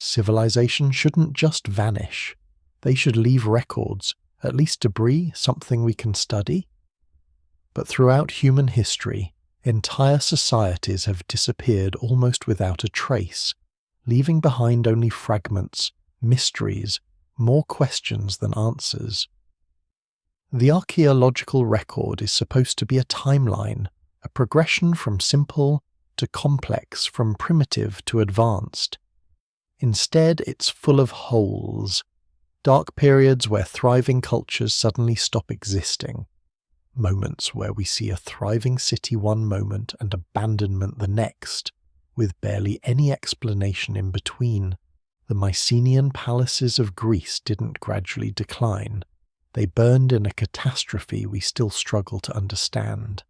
Civilization shouldn't just vanish. They should leave records, at least debris, something we can study. But throughout human history, entire societies have disappeared almost without a trace, leaving behind only fragments, mysteries, more questions than answers. The archaeological record is supposed to be a timeline, a progression from simple to complex, from primitive to advanced. Instead, it's full of holes, dark periods where thriving cultures suddenly stop existing, moments where we see a thriving city one moment and abandonment the next, with barely any explanation in between. The Mycenaean palaces of Greece didn't gradually decline. They burned in a catastrophe we still struggle to understand.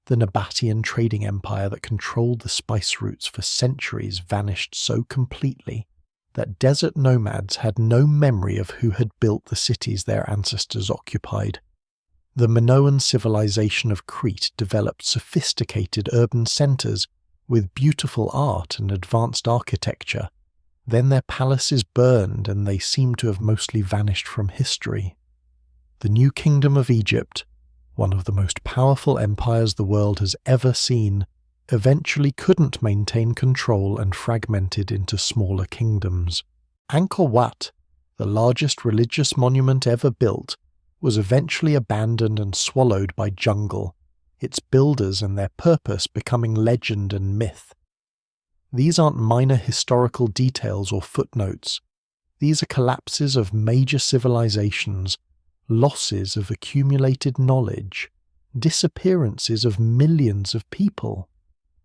The Nabataean trading empire that controlled the spice routes for centuries vanished so completely that desert nomads had no memory of who had built the cities their ancestors occupied. The Minoan civilization of Crete developed sophisticated urban centers with beautiful art and advanced architecture. Then their palaces burned and they seem to have mostly vanished from history. The New Kingdom of Egypt, one of the most powerful empires the world has ever seen, eventually couldn't maintain control and fragmented into smaller kingdoms. Angkor Wat, the largest religious monument ever built, was eventually abandoned and swallowed by jungle, its builders and their purpose becoming legend and myth. These aren't minor historical details or footnotes. These are collapses of major civilizations, losses of accumulated knowledge, disappearances of millions of people.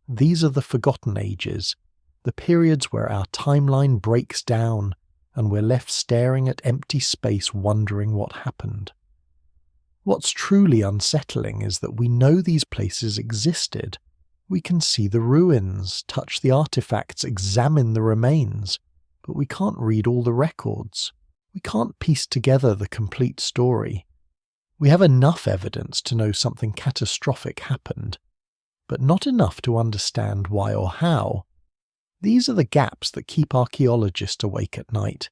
These are the forgotten ages, the periods where our timeline breaks down and we're left staring at empty space wondering what happened. What's truly unsettling is that we know these places existed. We can see the ruins, touch the artifacts, examine the remains, but we can't read all the records. We can't piece together the complete story. We have enough evidence to know something catastrophic happened, but not enough to understand why or how. These are the gaps that keep archaeologists awake at night,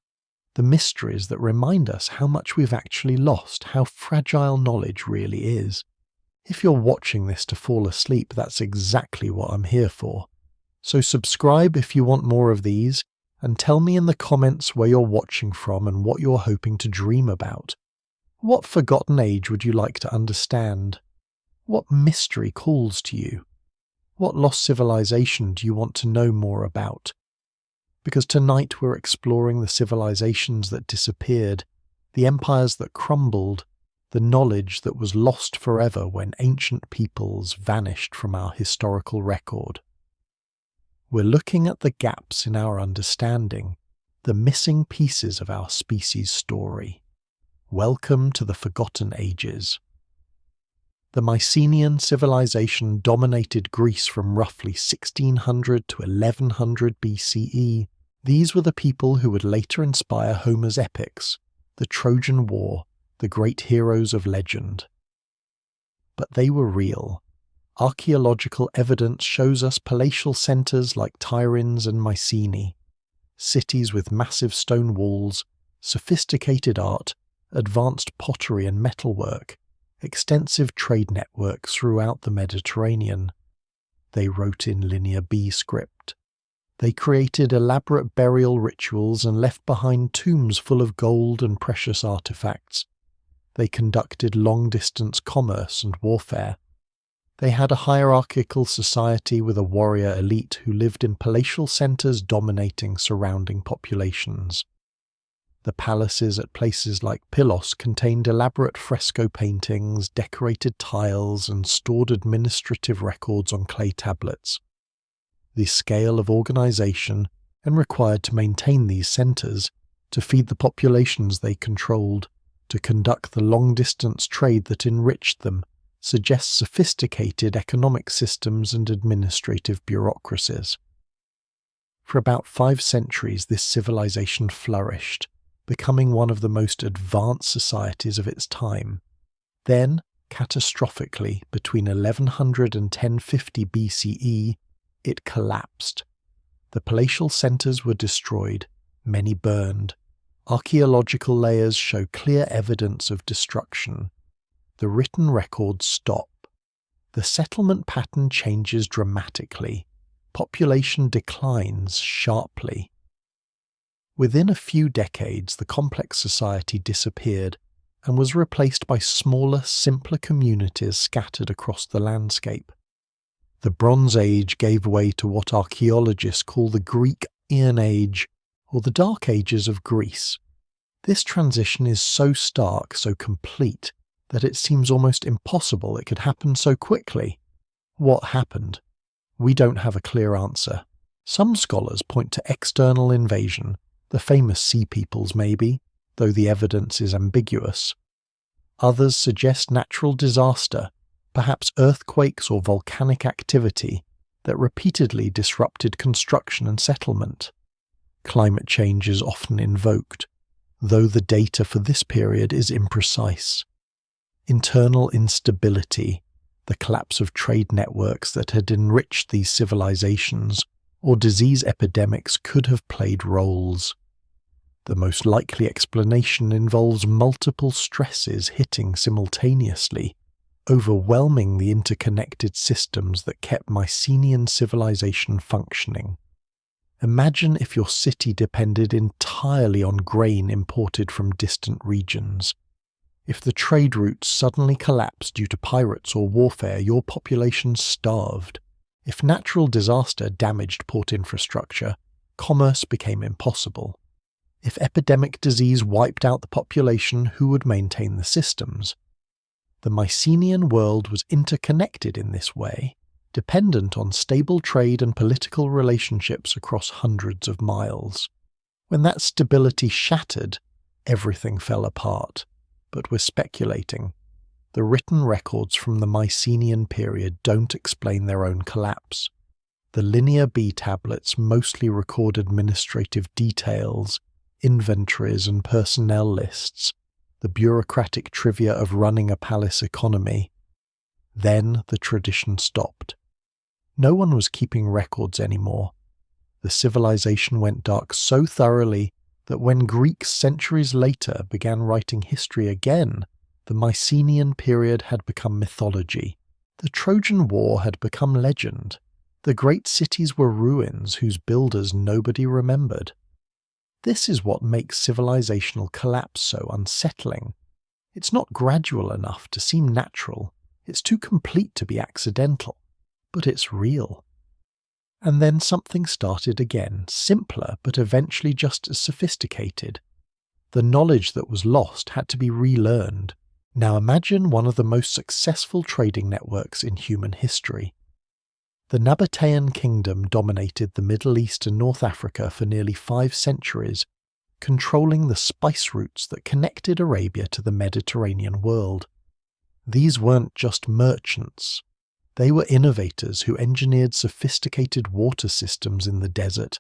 the mysteries that remind us how much we've actually lost, how fragile knowledge really is. If you're watching this to fall asleep, that's exactly what I'm here for. So subscribe if you want more of these, and tell me in the comments where you're watching from and what you're hoping to dream about. What forgotten age would you like to understand? What mystery calls to you? What lost civilization do you want to know more about? Because tonight we're exploring the civilizations that disappeared, the empires that crumbled, the knowledge that was lost forever when ancient peoples vanished from our historical record. We're looking at the gaps in our understanding, the missing pieces of our species' story. Welcome to the Forgotten Ages. The Mycenaean civilization dominated Greece from roughly 1600 to 1100 BCE. These were the people who would later inspire Homer's epics, the Trojan War, the great heroes of legend. But they were real. Archaeological evidence shows us palatial centres like Tiryns and Mycenae, cities with massive stone walls, sophisticated art, advanced pottery and metalwork, extensive trade networks throughout the Mediterranean. They wrote in Linear B script. They created elaborate burial rituals and left behind tombs full of gold and precious artifacts. They conducted long-distance commerce and warfare. They had a hierarchical society with a warrior elite who lived in palatial centres dominating surrounding populations. The palaces at places like Pylos contained elaborate fresco paintings, decorated tiles, and stored administrative records on clay tablets. The scale of organisation and required to maintain these centres, to feed the populations they controlled, to conduct the long-distance trade that enriched them, suggests sophisticated economic systems and administrative bureaucracies. For about 5 centuries this civilization flourished, becoming one of the most advanced societies of its time. Then, catastrophically, between 1100 and 1050 BCE, it collapsed. The palatial centres were destroyed, many burned. Archaeological layers show clear evidence of destruction. The written records stop. The settlement pattern changes dramatically. Population declines sharply. Within a few decades, the complex society disappeared and was replaced by smaller, simpler communities scattered across the landscape. The Bronze Age gave way to what archaeologists call the Greek Iron Age, or the Dark Ages of Greece. This transition is so stark, so complete, that it seems almost impossible it could happen so quickly. What happened? We don't have a clear answer. Some scholars point to external invasion, the famous Sea Peoples maybe, though the evidence is ambiguous. Others suggest natural disaster, perhaps earthquakes or volcanic activity that repeatedly disrupted construction and settlement. Climate change is often invoked, though the data for this period is imprecise. Internal instability, the collapse of trade networks that had enriched these civilizations, or disease epidemics could have played roles. The most likely explanation involves multiple stresses hitting simultaneously, overwhelming the interconnected systems that kept Mycenaean civilization functioning. Imagine if your city depended entirely on grain imported from distant regions. If the trade routes suddenly collapsed due to pirates or warfare, your population starved. If natural disaster damaged port infrastructure, commerce became impossible. If epidemic disease wiped out the population, who would maintain the systems? The Mycenaean world was interconnected in this way, dependent on stable trade and political relationships across hundreds of miles. When that stability shattered, everything fell apart. But we're speculating. The written records from the Mycenaean period don't explain their own collapse. The Linear B tablets mostly record administrative details, inventories and personnel lists, the bureaucratic trivia of running a palace economy. Then the tradition stopped. No one was keeping records anymore. The civilization went dark so thoroughly that when Greeks centuries later began writing history again, the Mycenaean period had become mythology. The Trojan War had become legend. The great cities were ruins whose builders nobody remembered. This is what makes civilizational collapse so unsettling. It's not gradual enough to seem natural. It's too complete to be accidental. But it's real. And then something started again, simpler but eventually just as sophisticated. The knowledge that was lost had to be relearned. Now imagine one of the most successful trading networks in human history. The Nabataean kingdom dominated the Middle East and North Africa for nearly 5 centuries, controlling the spice routes that connected Arabia to the Mediterranean world. These weren't just merchants. They were innovators who engineered sophisticated water systems in the desert,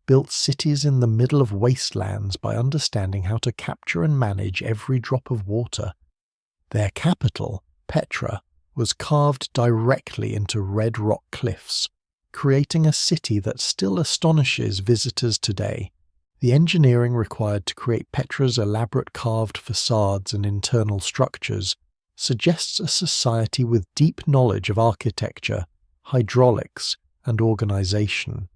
built cities in the middle of wastelands by understanding how to capture and manage every drop of water. Their capital, Petra, was carved directly into red rock cliffs, creating a city that still astonishes visitors today. The engineering required to create Petra's elaborate carved facades and internal structures suggests a society with deep knowledge of architecture, hydraulics, and organization.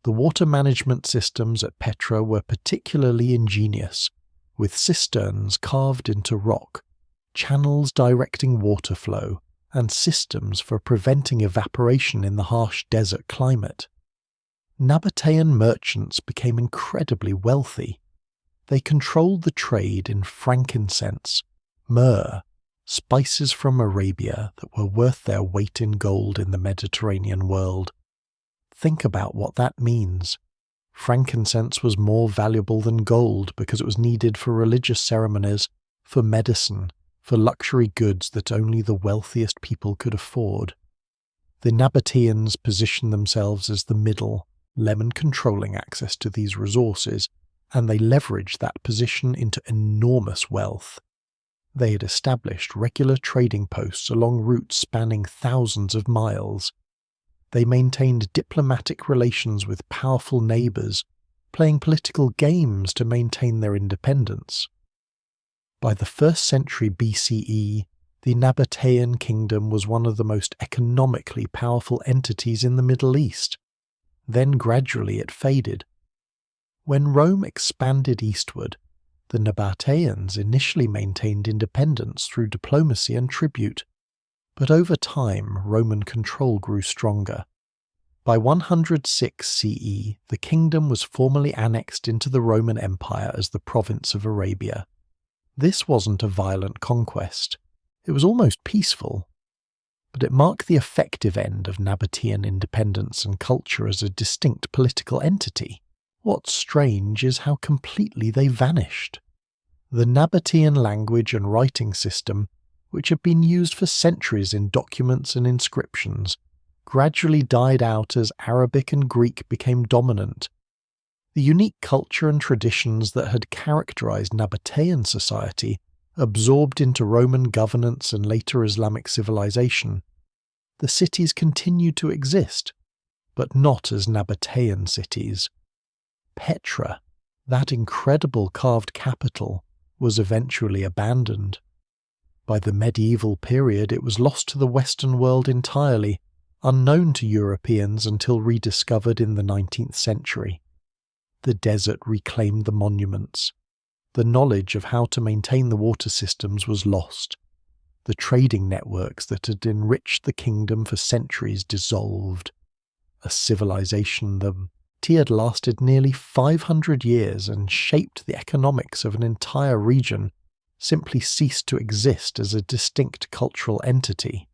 The water management systems at Petra were particularly ingenious, with cisterns carved into rock, channels directing water flow, and systems for preventing evaporation in the harsh desert climate. Nabataean merchants became incredibly wealthy. They controlled the trade in frankincense, myrrh, spices from Arabia that were worth their weight in gold in the Mediterranean world. Think about what that means. Frankincense was more valuable than gold because it was needed for religious ceremonies, for medicine, for luxury goods that only the wealthiest people could afford. The Nabataeans positioned themselves as the middle, lemon controlling access to these resources, and they leveraged that position into enormous wealth. They had established regular trading posts along routes spanning thousands of miles. They maintained diplomatic relations with powerful neighbours, playing political games to maintain their independence. By the 1st century BCE, the Nabataean kingdom was one of the most economically powerful entities in the Middle East. Then gradually it faded. When Rome expanded eastward, the Nabataeans initially maintained independence through diplomacy and tribute, but over time Roman control grew stronger. By 106 CE, the kingdom was formally annexed into the Roman Empire as the province of Arabia. This wasn't a violent conquest. It was almost peaceful, but it marked the effective end of Nabataean independence and culture as a distinct political entity. What's strange is how completely they vanished. The Nabataean language and writing system, which had been used for centuries in documents and inscriptions, gradually died out as Arabic and Greek became dominant. The unique culture and traditions that had characterized Nabataean society absorbed into Roman governance and later Islamic civilization. The cities continued to exist, but not as Nabataean cities. Petra, that incredible carved capital, was eventually abandoned. By the medieval period, it was lost to the Western world entirely, unknown to Europeans until rediscovered in the 19th century. The desert reclaimed the monuments. The knowledge of how to maintain the water systems was lost. The trading networks that had enriched the kingdom for centuries dissolved. A civilization that had lasted nearly 500 years and shaped the economics of an entire region simply ceased to exist as a distinct cultural entity.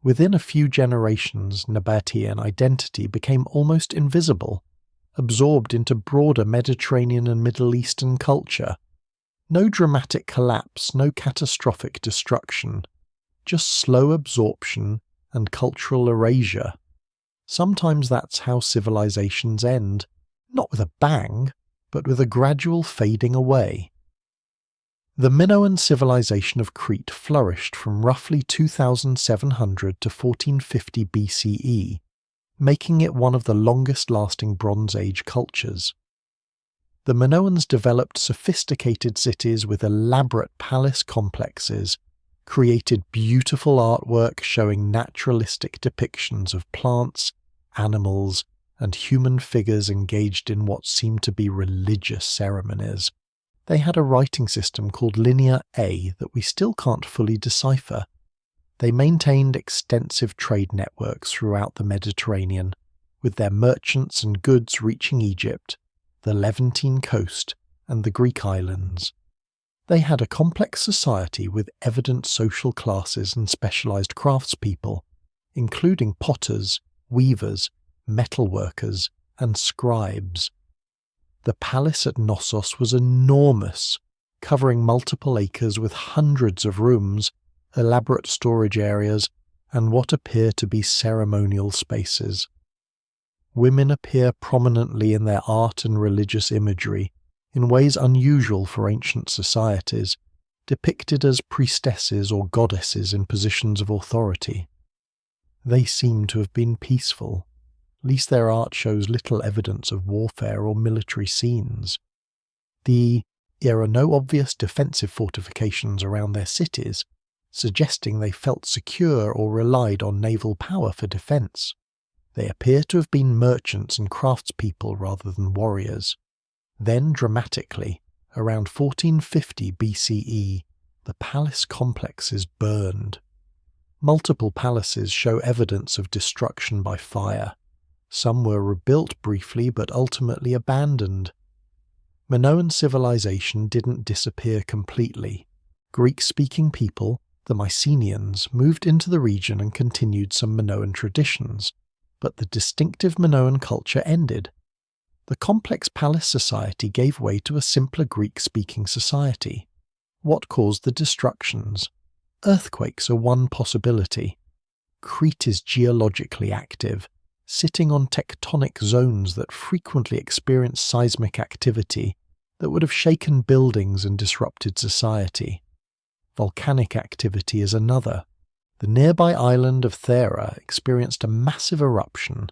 Within a few generations, Nabataean identity became almost invisible, absorbed into broader Mediterranean and Middle Eastern culture. No dramatic collapse, no catastrophic destruction, just slow absorption and cultural erasure. Sometimes that's how civilizations end, not with a bang, but with a gradual fading away. The Minoan civilization of Crete flourished from roughly 2700 to 1450 BCE, making it one of the longest-lasting Bronze Age cultures. The Minoans developed sophisticated cities with elaborate palace complexes, created beautiful artwork showing naturalistic depictions of plants, animals, and human figures engaged in what seemed to be religious ceremonies. They had a writing system called Linear A that we still can't fully decipher. They maintained extensive trade networks throughout the Mediterranean, with their merchants and goods reaching Egypt, the Levantine coast, and the Greek islands. They had a complex society with evident social classes and specialized craftspeople, including potters, weavers, metalworkers, and scribes. The palace at Knossos was enormous, covering multiple acres with hundreds of rooms, elaborate storage areas, and what appear to be ceremonial spaces. Women appear prominently in their art and religious imagery, in ways unusual for ancient societies, depicted as priestesses or goddesses in positions of authority. They seem to have been peaceful. At least their art shows little evidence of warfare or military scenes. There are no obvious defensive fortifications around their cities, suggesting they felt secure or relied on naval power for defense. They appear to have been merchants and craftspeople rather than warriors. Then, dramatically, around 1450 BCE, the palace complexes burned. Multiple palaces show evidence of destruction by fire. Some were rebuilt briefly but ultimately abandoned. Minoan civilization didn't disappear completely. Greek-speaking people, the Mycenaeans, moved into the region and continued some Minoan traditions, but the distinctive Minoan culture ended. The complex palace society gave way to a simpler Greek-speaking society. What caused the destructions? Earthquakes are one possibility. Crete is geologically active, sitting on tectonic zones that frequently experience seismic activity that would have shaken buildings and disrupted society. Volcanic activity is another. The nearby island of Thera experienced a massive eruption.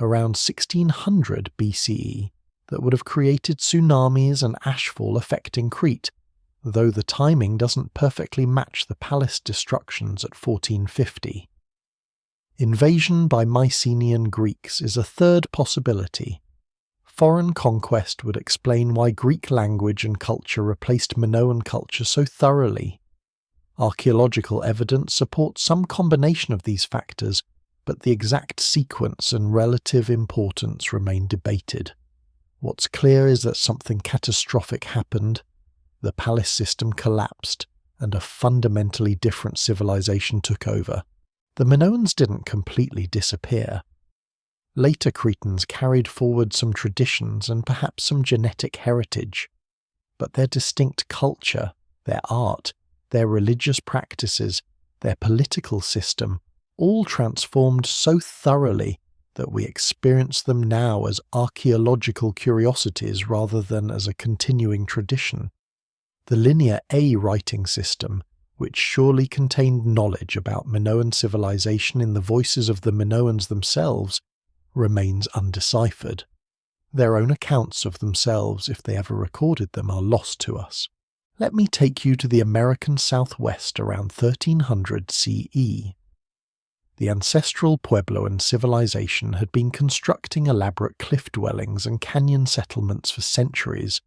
Around 1600 BCE, that would have created tsunamis and ashfall affecting Crete, though the timing doesn't perfectly match the palace destructions at 1450. Invasion by Mycenaean Greeks is a third possibility. Foreign conquest would explain why Greek language and culture replaced Minoan culture so thoroughly. Archaeological evidence supports some combination of these factors, but the exact sequence and relative importance remain debated. What's clear is that something catastrophic happened, the palace system collapsed, and a fundamentally different civilization took over. The Minoans didn't completely disappear. Later Cretans carried forward some traditions and perhaps some genetic heritage, but their distinct culture, their art, their religious practices, their political system, all transformed so thoroughly that we experience them now as archaeological curiosities rather than as a continuing tradition. The Linear A writing system, which surely contained knowledge about Minoan civilization in the voices of the Minoans themselves, remains undeciphered. Their own accounts of themselves, if they ever recorded them, are lost to us. Let me take you to the American Southwest around 1300 CE. The ancestral Puebloan civilization had been constructing elaborate cliff dwellings and canyon settlements for centuries.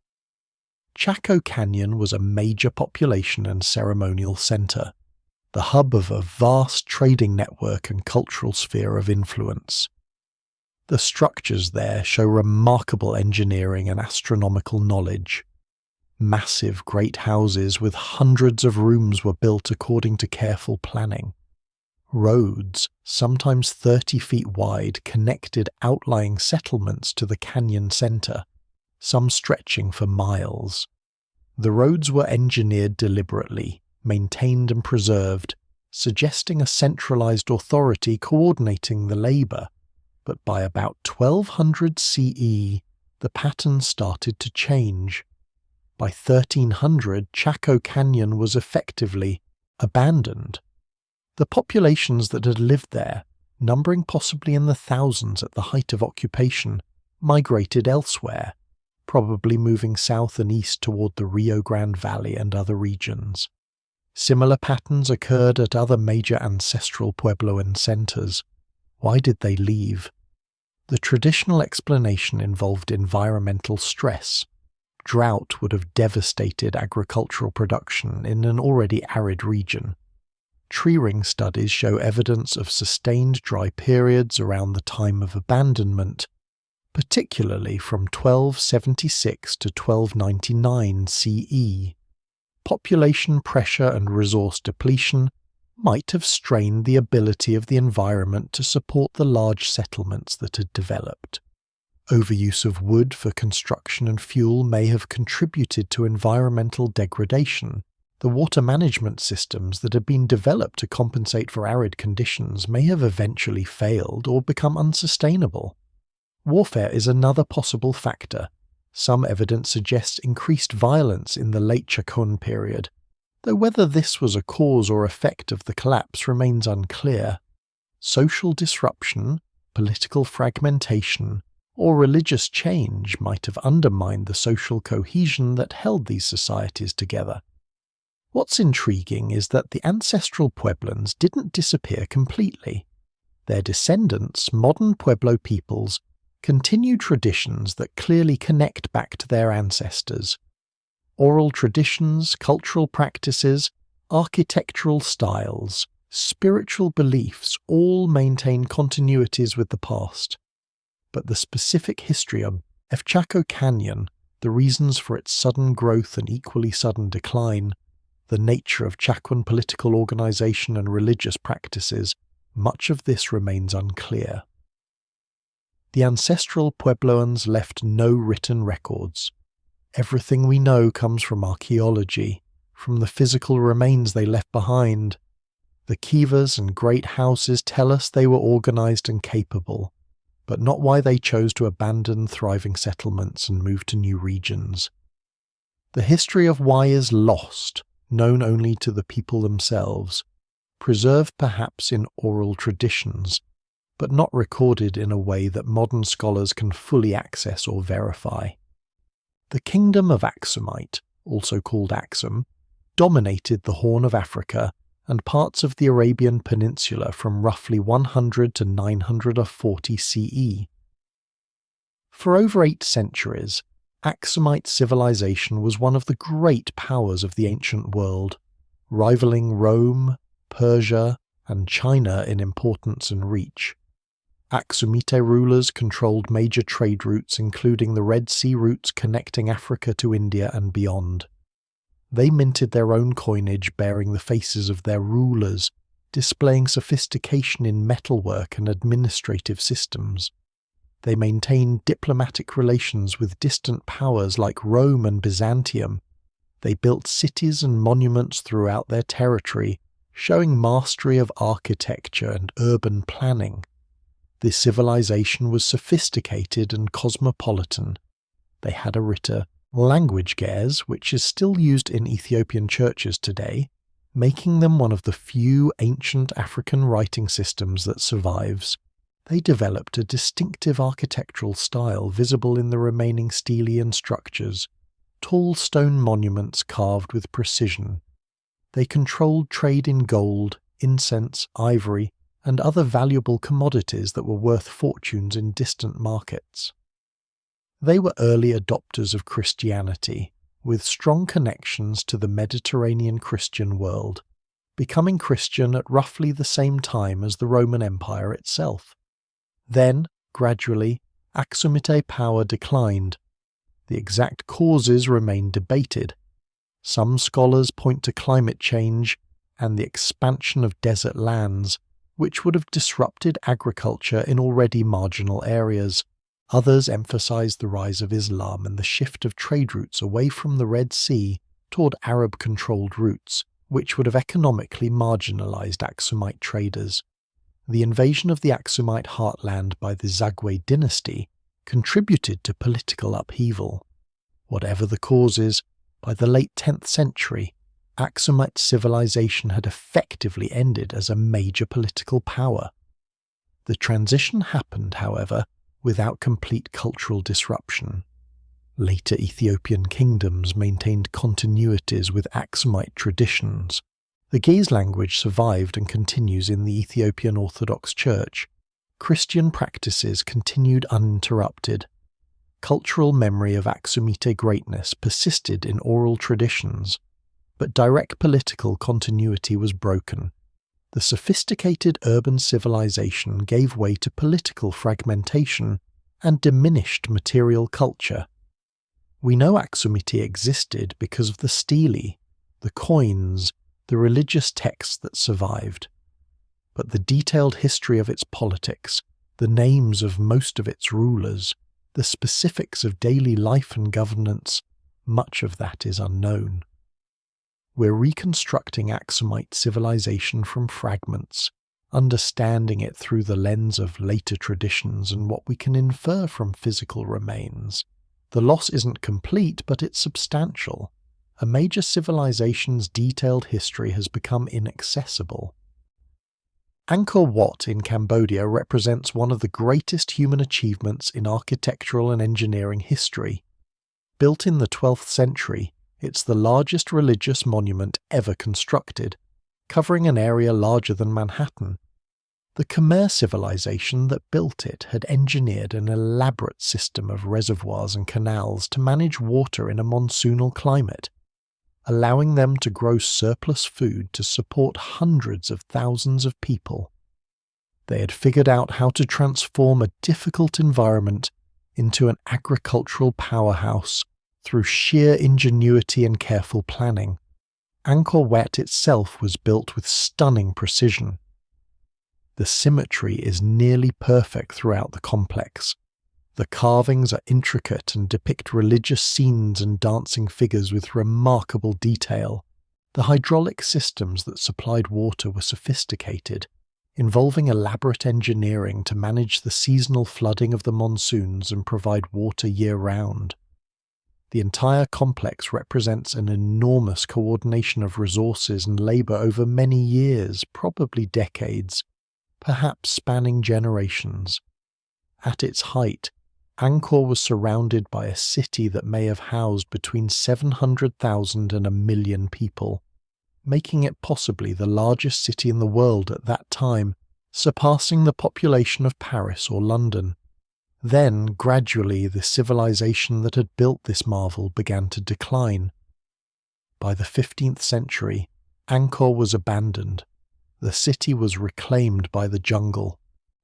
Chaco Canyon was a major population and ceremonial center, the hub of a vast trading network and cultural sphere of influence. The structures there show remarkable engineering and astronomical knowledge. Massive great houses with hundreds of rooms were built according to careful planning. Roads, sometimes 30 feet wide, connected outlying settlements to the canyon center, some stretching for miles. The roads were engineered deliberately, maintained and preserved, suggesting a centralized authority coordinating the labor. But by about 1200 CE, the pattern started to change. By 1300, Chaco Canyon was effectively abandoned. The populations that had lived there, numbering possibly in the thousands at the height of occupation, migrated elsewhere, probably moving south and east toward the Rio Grande Valley and other regions. Similar patterns occurred at other major ancestral Puebloan centers. Why did they leave? The traditional explanation involved environmental stress. Drought would have devastated agricultural production in an already arid region. Tree ring studies show evidence of sustained dry periods around the time of abandonment, particularly from 1276 to 1299 CE. Population pressure and resource depletion might have strained the ability of the environment to support the large settlements that had developed. Overuse of wood for construction and fuel may have contributed to environmental degradation. The water management systems that had been developed to compensate for arid conditions may have eventually failed or become unsustainable. Warfare is another possible factor. Some evidence suggests increased violence in the late Chaconne period, though whether this was a cause or effect of the collapse remains unclear. Social disruption, political fragmentation, or religious change might have undermined the social cohesion that held these societies together. What's intriguing is that the ancestral Pueblans didn't disappear completely. Their descendants, modern Pueblo peoples, continue traditions that clearly connect back to their ancestors. Oral traditions, cultural practices, architectural styles, spiritual beliefs all maintain continuities with the past. But the specific history of Chaco Canyon, the reasons for its sudden growth and equally sudden decline, the nature of Chacoan political organization and religious practices, much of this remains unclear. The ancestral Puebloans left no written records. Everything we know comes from archaeology, from the physical remains they left behind. The kivas and great houses tell us they were organized and capable, but not why they chose to abandon thriving settlements and move to new regions. The history of why is lost, known only to the people themselves, preserved perhaps in oral traditions, but not recorded in a way that modern scholars can fully access or verify. The kingdom of Axumite, also called Axum, dominated the Horn of Africa and parts of the Arabian Peninsula from roughly 100 to 940 CE. For over 8 centuries, Axumite civilization was one of the great powers of the ancient world, rivaling Rome, Persia, and China in importance and reach. Axumite rulers controlled major trade routes, including the Red Sea routes connecting Africa to India and beyond. They minted their own coinage bearing the faces of their rulers, displaying sophistication in metalwork and administrative systems. They maintained diplomatic relations with distant powers like Rome and Byzantium. They built cities and monuments throughout their territory, showing mastery of architecture and urban planning. This civilization was sophisticated and cosmopolitan. They had a written language ge'ez, which is still used in Ethiopian churches today, making them one of the few ancient African writing systems that survives. They developed a distinctive architectural style visible in the remaining Stelaean structures, tall stone monuments carved with precision. They controlled trade in gold, incense, ivory, and other valuable commodities that were worth fortunes in distant markets. They were early adopters of Christianity, with strong connections to the Mediterranean Christian world, becoming Christian at roughly the same time as the Roman Empire itself. Then, gradually, Axumite power declined. The exact causes remain debated. Some scholars point to climate change and the expansion of desert lands, which would have disrupted agriculture in already marginal areas. Others emphasize the rise of Islam and the shift of trade routes away from the Red Sea toward Arab-controlled routes, which would have economically marginalized Axumite traders. The invasion of the Axumite heartland by the Zagwe dynasty contributed to political upheaval. Whatever the causes, by the late 10th century, Axumite civilization had effectively ended as a major political power. The transition happened, however, without complete cultural disruption. Later Ethiopian kingdoms maintained continuities with Axumite traditions. The Ge'ez language survived and continues in the Ethiopian Orthodox Church. Christian practices continued uninterrupted. Cultural memory of Axumite greatness persisted in oral traditions, but direct political continuity was broken. The sophisticated urban civilization gave way to political fragmentation and diminished material culture. We know Axumite existed because of the stelae, the coins, the religious texts that survived. But the detailed history of its politics, the names of most of its rulers, the specifics of daily life and governance, much of that is unknown. We're reconstructing Axumite civilization from fragments, understanding it through the lens of later traditions and what we can infer from physical remains. The loss isn't complete, but it's substantial. A major civilization's detailed history has become inaccessible. Angkor Wat in Cambodia represents one of the greatest human achievements in architectural and engineering history. Built in the 12th century, it's the largest religious monument ever constructed, covering an area larger than Manhattan. The Khmer civilization that built it had engineered an elaborate system of reservoirs and canals to manage water in a monsoonal climate, allowing them to grow surplus food to support hundreds of thousands of people. They had figured out how to transform a difficult environment into an agricultural powerhouse through sheer ingenuity and careful planning. Angkor Wat itself was built with stunning precision. The symmetry is nearly perfect throughout the complex. The carvings are intricate and depict religious scenes and dancing figures with remarkable detail. The hydraulic systems that supplied water were sophisticated, involving elaborate engineering to manage the seasonal flooding of the monsoons and provide water year-round. The entire complex represents an enormous coordination of resources and labor over many years, probably decades. perhaps spanning generations. At its height, Angkor was surrounded by a city that may have housed between 700,000 and 1,000,000 people, making it possibly the largest city in the world at that time, surpassing the population of Paris or London. Then, gradually, the civilization that had built this marvel began to decline. By the 15th century, Angkor was abandoned. The city was reclaimed by the jungle.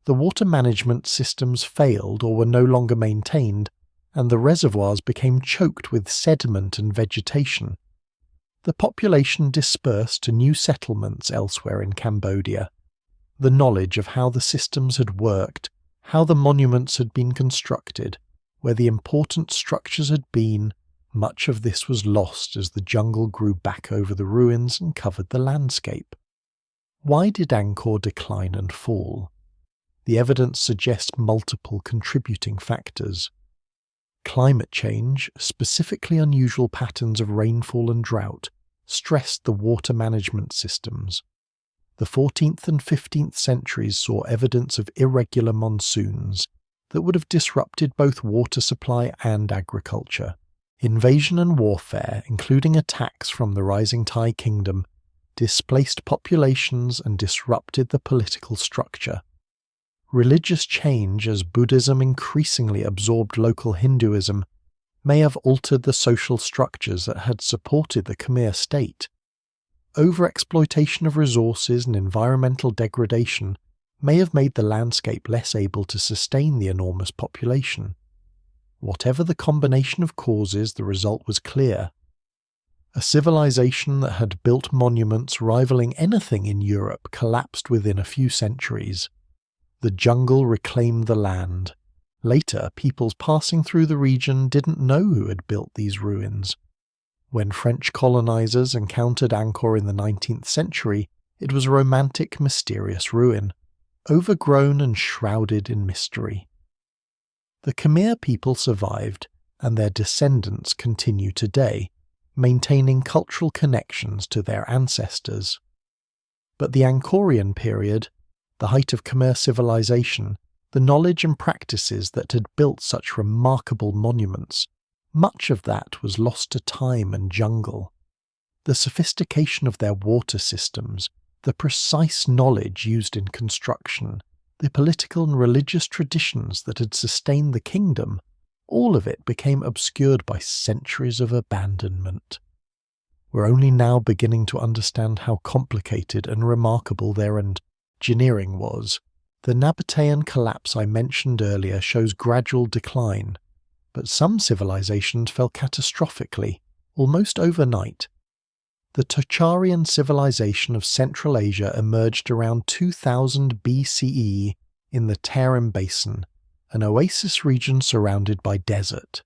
The water management systems failed or were no longer maintained, and the reservoirs became choked with sediment and vegetation. The population dispersed to new settlements elsewhere in Cambodia. The knowledge of how the systems had worked, how the monuments had been constructed, where the important structures had been, much of this was lost as the jungle grew back over the ruins and covered the landscape. Why did Angkor decline and fall? The evidence suggests multiple contributing factors. Climate change, specifically unusual patterns of rainfall and drought, stressed the water management systems. The 14th and 15th centuries saw evidence of irregular monsoons that would have disrupted both water supply and agriculture. Invasion and warfare, including attacks from the rising Thai kingdom, displaced populations and disrupted the political structure. Religious change, as Buddhism increasingly absorbed local Hinduism, may have altered the social structures that had supported the Khmer state. Overexploitation of resources and environmental degradation may have made the landscape less able to sustain the enormous population. Whatever the combination of causes, the result was clear. A civilization that had built monuments rivaling anything in Europe collapsed within a few centuries. The jungle reclaimed the land. Later, peoples passing through the region didn't know who had built these ruins. When French colonizers encountered Angkor in the 19th century, it was a romantic, mysterious ruin, overgrown and shrouded in mystery. The Khmer people survived, and their descendants continue today, maintaining cultural connections to their ancestors. But the Angkorian period, the height of Khmer civilization, the knowledge and practices that had built such remarkable monuments, much of that was lost to time and jungle. The sophistication of their water systems, the precise knowledge used in construction, the political and religious traditions that had sustained the kingdom, all of it became obscured by centuries of abandonment. We're only now beginning to understand how complicated and remarkable their engineering was. The Nabataean collapse I mentioned earlier shows gradual decline, but some civilizations fell catastrophically, almost overnight. The Tocharian civilization of Central Asia emerged around 2000 BCE in the Tarim Basin, an oasis region surrounded by desert.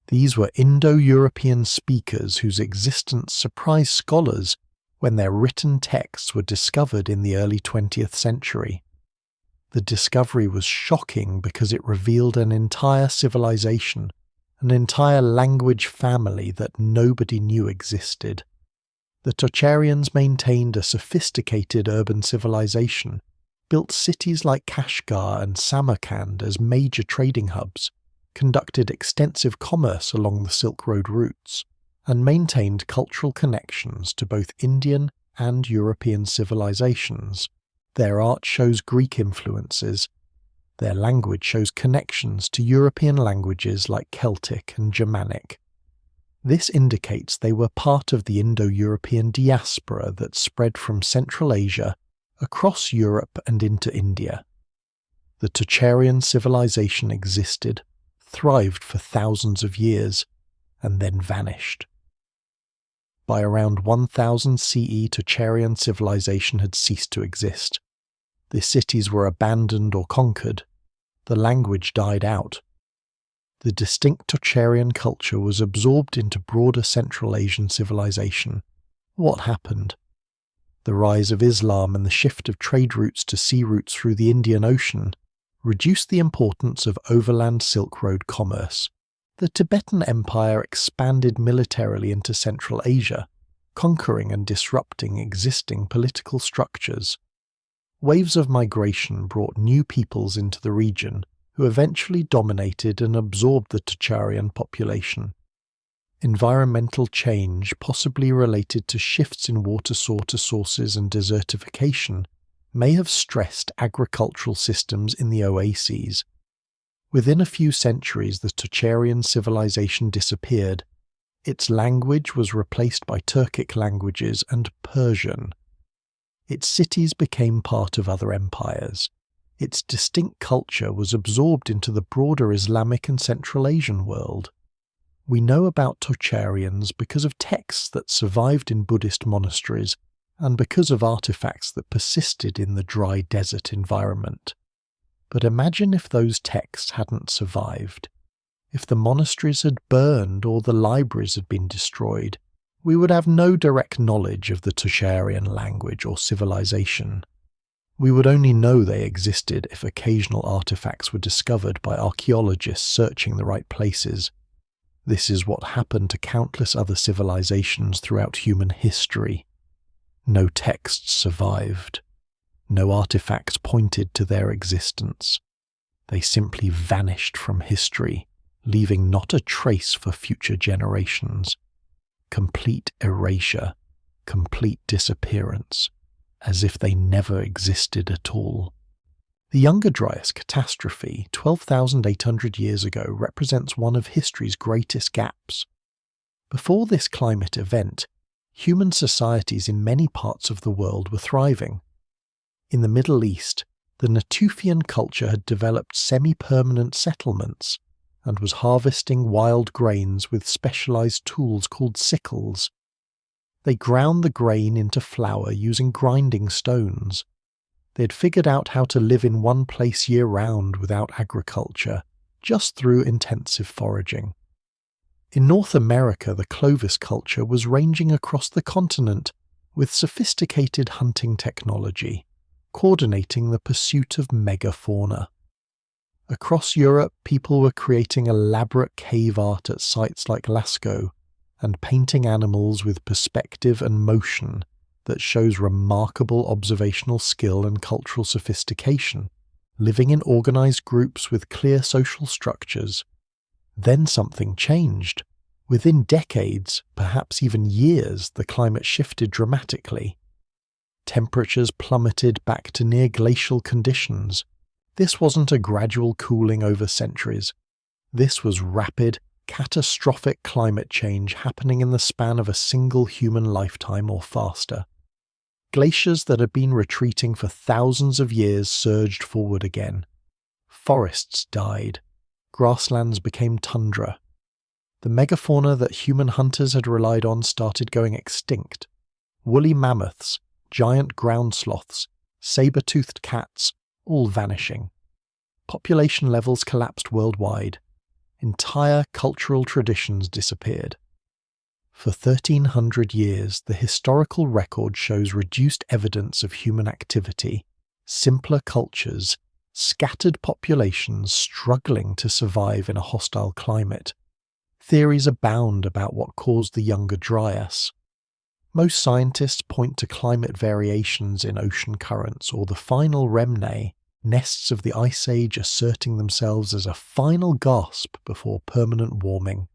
These were Indo-European speakers whose existence surprised scholars when their written texts were discovered in the early 20th century. The discovery was shocking because it revealed an entire civilization, an entire language family that nobody knew existed. The Tocharians maintained a sophisticated urban civilization, built cities like Kashgar and Samarkand as major trading hubs, conducted extensive commerce along the Silk Road routes, and maintained cultural connections to both Indian and European civilizations. Their art shows Greek influences. Their language shows connections to European languages like Celtic and Germanic. This indicates they were part of the Indo-European diaspora that spread from Central Asia across Europe and into India. The Tocharian civilization existed, thrived for thousands of years, and then vanished. By around 1000 CE, Tocharian civilization had ceased to exist. The cities were abandoned or conquered. The language died out. The distinct Tocharian culture was absorbed into broader Central Asian civilization. What happened? The rise of Islam and the shift of trade routes to sea routes through the Indian Ocean reduced the importance of overland Silk Road commerce. The Tibetan Empire expanded militarily into Central Asia, conquering and disrupting existing political structures. Waves of migration brought new peoples into the region, who eventually dominated and absorbed the Tocharian population. Environmental change, possibly related to shifts in water sources and desertification, may have stressed agricultural systems in the oases. Within a few centuries, the Tocharian civilization disappeared. Its language was replaced by Turkic languages and Persian. Its cities became part of other empires. Its distinct culture was absorbed into the broader Islamic and Central Asian world. We know about Tocharians because of texts that survived in Buddhist monasteries and because of artifacts that persisted in the dry desert environment. But imagine if those texts hadn't survived. If the monasteries had burned or the libraries had been destroyed, we would have no direct knowledge of the Tocharian language or civilization. We would only know they existed if occasional artifacts were discovered by archaeologists searching the right places. This is what happened to countless other civilizations throughout human history. No texts survived. No artifacts pointed to their existence. They simply vanished from history, leaving not a trace for future generations. Complete erasure, complete disappearance, as if they never existed at all. The Younger Dryas catastrophe 12,800 years ago represents one of history's greatest gaps. Before this climate event, human societies in many parts of the world were thriving. In the Middle East, the Natufian culture had developed semi-permanent settlements and was harvesting wild grains with specialized tools called sickles. They ground the grain into flour using grinding stones. They had figured out how to live in one place year-round without agriculture, just through intensive foraging. In North America, the Clovis culture was ranging across the continent with sophisticated hunting technology, coordinating the pursuit of megafauna. Across Europe, people were creating elaborate cave art at sites like Lascaux and painting animals with perspective and motion that shows remarkable observational skill and cultural sophistication, living in organized groups with clear social structures. Then something changed. Within decades, perhaps even years, the climate shifted dramatically. Temperatures plummeted back to near glacial conditions. This wasn't a gradual cooling over centuries. This was rapid, catastrophic climate change happening in the span of a single human lifetime or faster. Glaciers that had been retreating for thousands of years surged forward again. Forests died. Grasslands became tundra. The megafauna that human hunters had relied on started going extinct. Woolly mammoths, giant ground sloths, saber-toothed cats, all vanishing. Population levels collapsed worldwide. Entire cultural traditions disappeared. For 1,300 years, the historical record shows reduced evidence of human activity, simpler cultures, scattered populations struggling to survive in a hostile climate. Theories abound about what caused the Younger Dryas. Most scientists point to climate variations in ocean currents or the final remnant, nests of the Ice Age asserting themselves as a final gasp before permanent warming.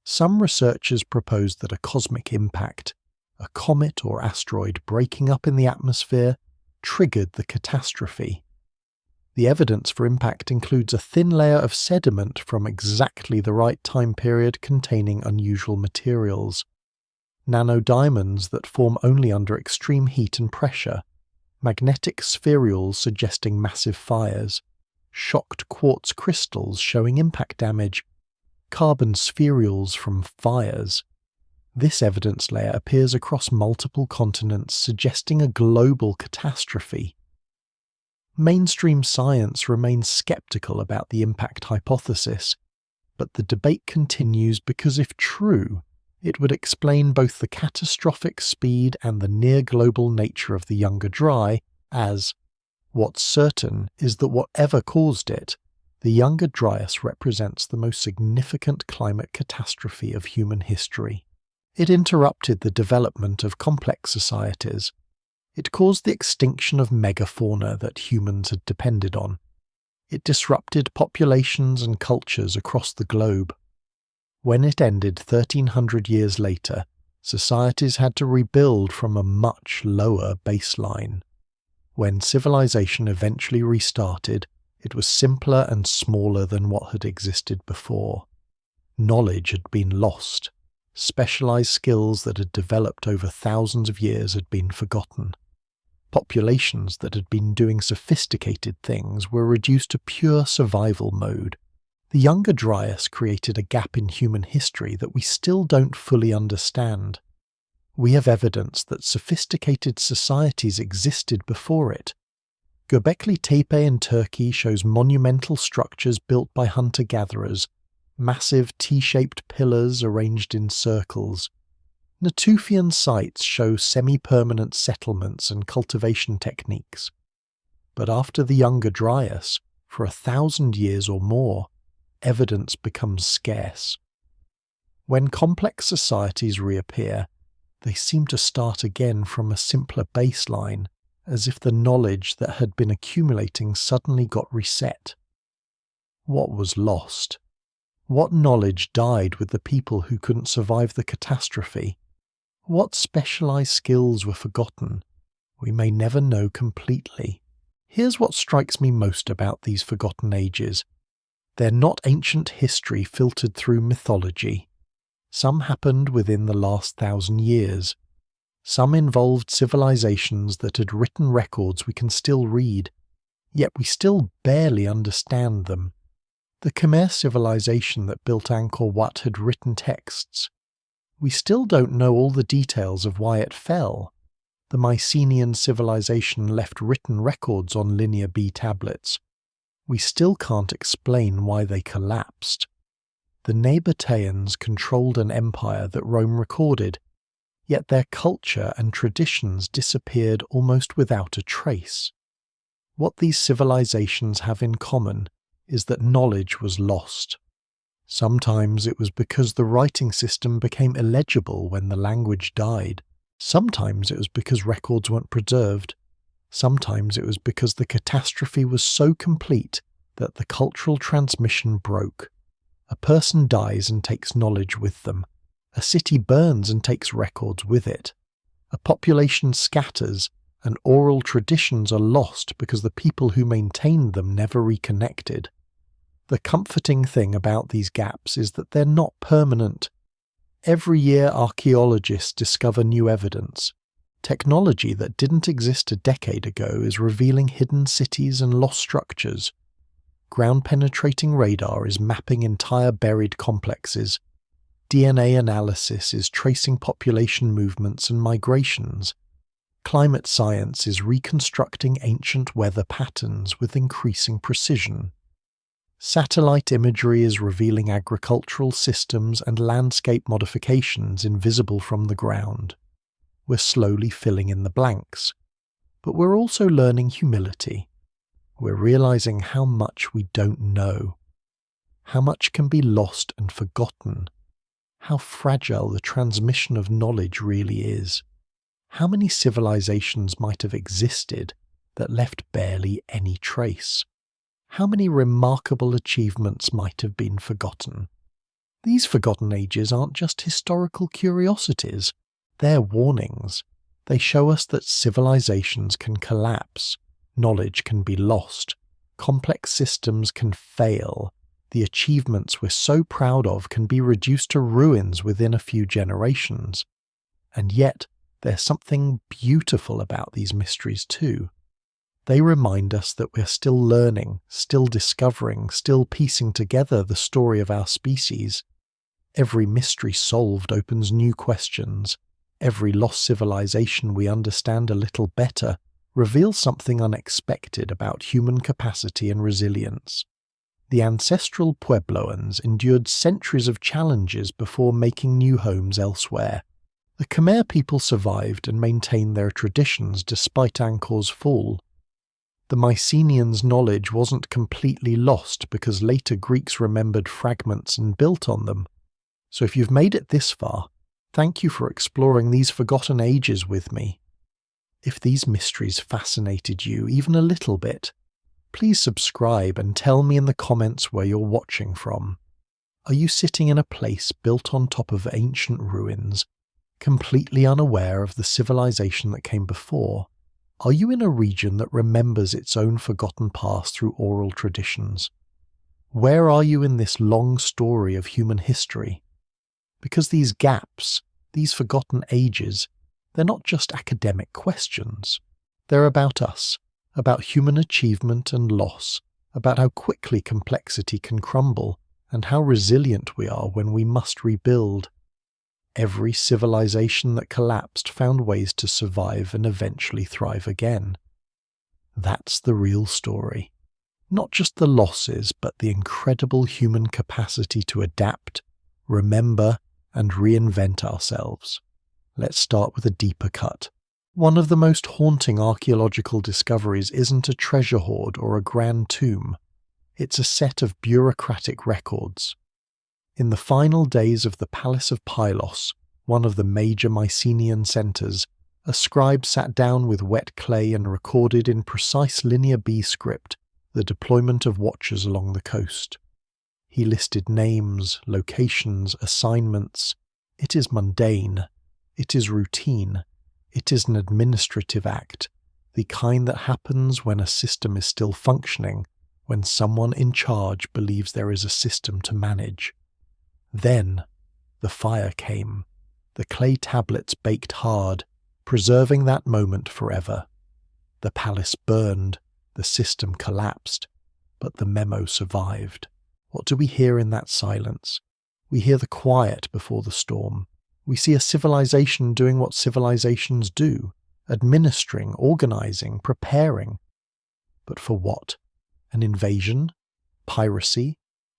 Some researchers propose that a cosmic impact, a comet or asteroid breaking up in the atmosphere, triggered the catastrophe. The evidence for impact includes a thin layer of sediment from exactly the right time period containing unusual materials. Nanodiamonds that form only under extreme heat and pressure, magnetic spherules suggesting massive fires, shocked quartz crystals showing impact damage, carbon spherules from fires. This evidence layer appears across multiple continents, suggesting a global catastrophe. Mainstream science remains skeptical about the impact hypothesis, but the debate continues because if true, it would explain both the catastrophic speed and the near-global nature of the Younger Dry, as what's certain is that whatever caused it, the Younger Dryas represents the most significant climate catastrophe of human history. It interrupted the development of complex societies, It caused the extinction of megafauna that humans had depended on. It disrupted populations and cultures across the globe. When it ended 1300 years later, societies had to rebuild from a much lower baseline. When civilization eventually restarted, it was simpler and smaller than what had existed before. Knowledge had been lost. Specialized skills that had developed over thousands of years had been forgotten. Populations that had been doing sophisticated things were reduced to pure survival mode. The Younger Dryas created a gap in human history that we still don't fully understand. We have evidence that sophisticated societies existed before it. Göbekli Tepe in Turkey shows monumental structures built by hunter-gatherers, massive T-shaped pillars arranged in circles. Natufian sites show semi-permanent settlements and cultivation techniques. But after the Younger Dryas, for 1,000 years or more, evidence becomes scarce. When complex societies reappear, they seem to start again from a simpler baseline, as if the knowledge that had been accumulating suddenly got reset. What was lost? What knowledge died with the people who couldn't survive the catastrophe? What specialized skills were forgotten? We may never know completely. Here's what strikes me most about these forgotten ages. They're not ancient history filtered through mythology. Some happened within the last 1,000 years. Some involved civilizations that had written records we can still read, yet we still barely understand them. The Khmer civilization that built Angkor Wat had written texts. We still don't know all the details of why it fell. The Mycenaean civilization left written records on Linear B tablets. We still can't explain why they collapsed. The Nabataeans controlled an empire that Rome recorded, yet their culture and traditions disappeared almost without a trace. What these civilizations have in common is that knowledge was lost. Sometimes it was because the writing system became illegible when the language died. Sometimes it was because records weren't preserved. Sometimes it was because the catastrophe was so complete that the cultural transmission broke. A person dies and takes knowledge with them. A city burns and takes records with it. A population scatters and oral traditions are lost because the people who maintained them never reconnected. The comforting thing about these gaps is that they're not permanent. Every year archaeologists discover new evidence. Technology that didn't exist a decade ago is revealing hidden cities and lost structures. Ground-penetrating radar is mapping entire buried complexes. DNA analysis is tracing population movements and migrations. Climate science is reconstructing ancient weather patterns with increasing precision. Satellite imagery is revealing agricultural systems and landscape modifications invisible from the ground. We're slowly filling in the blanks. But we're also learning humility. We're realizing how much we don't know. How much can be lost and forgotten. How fragile the transmission of knowledge really is. How many civilizations might have existed that left barely any trace? How many remarkable achievements might have been forgotten? These forgotten ages aren't just historical curiosities, they're warnings. They show us that civilizations can collapse, knowledge can be lost, complex systems can fail, the achievements we're so proud of can be reduced to ruins within a few generations. And yet, there's something beautiful about these mysteries too. They remind us that we're still learning, still discovering, still piecing together the story of our species. Every mystery solved opens new questions. Every lost civilization we understand a little better reveals something unexpected about human capacity and resilience. The ancestral Puebloans endured centuries of challenges before making new homes elsewhere. The Khmer people survived and maintained their traditions despite Angkor's fall. The Mycenaeans' knowledge wasn't completely lost because later Greeks remembered fragments and built on them. So if you've made it this far, thank you for exploring these forgotten ages with me. If these mysteries fascinated you even a little bit, please subscribe and tell me in the comments where you're watching from. Are you sitting in a place built on top of ancient ruins, completely unaware of the civilization that came before? Are you in a region that remembers its own forgotten past through oral traditions? Where are you in this long story of human history? Because these gaps, these forgotten ages, they're not just academic questions. They're about us, about human achievement and loss, about how quickly complexity can crumble, and how resilient we are when we must rebuild. Every civilization that collapsed found ways to survive and eventually thrive again. That's the real story. Not just the losses, but the incredible human capacity to adapt, remember, and reinvent ourselves. Let's start with a deeper cut. One of the most haunting archaeological discoveries isn't a treasure hoard or a grand tomb. It's a set of bureaucratic records. In the final days of the Palace of Pylos, one of the major Mycenaean centres, a scribe sat down with wet clay and recorded in precise Linear B script the deployment of watchers along the coast. He listed names, locations, assignments. It is mundane. It is routine. It is an administrative act, the kind that happens when a system is still functioning, when someone in charge believes there is a system to manage. Then, the fire came. The clay tablets baked hard, preserving that moment forever. The palace burned, the system collapsed, but the memo survived. What do we hear in that silence? We hear the quiet before the storm. We see a civilization doing what civilizations do, administering, organizing, preparing. But for what? An invasion? Piracy?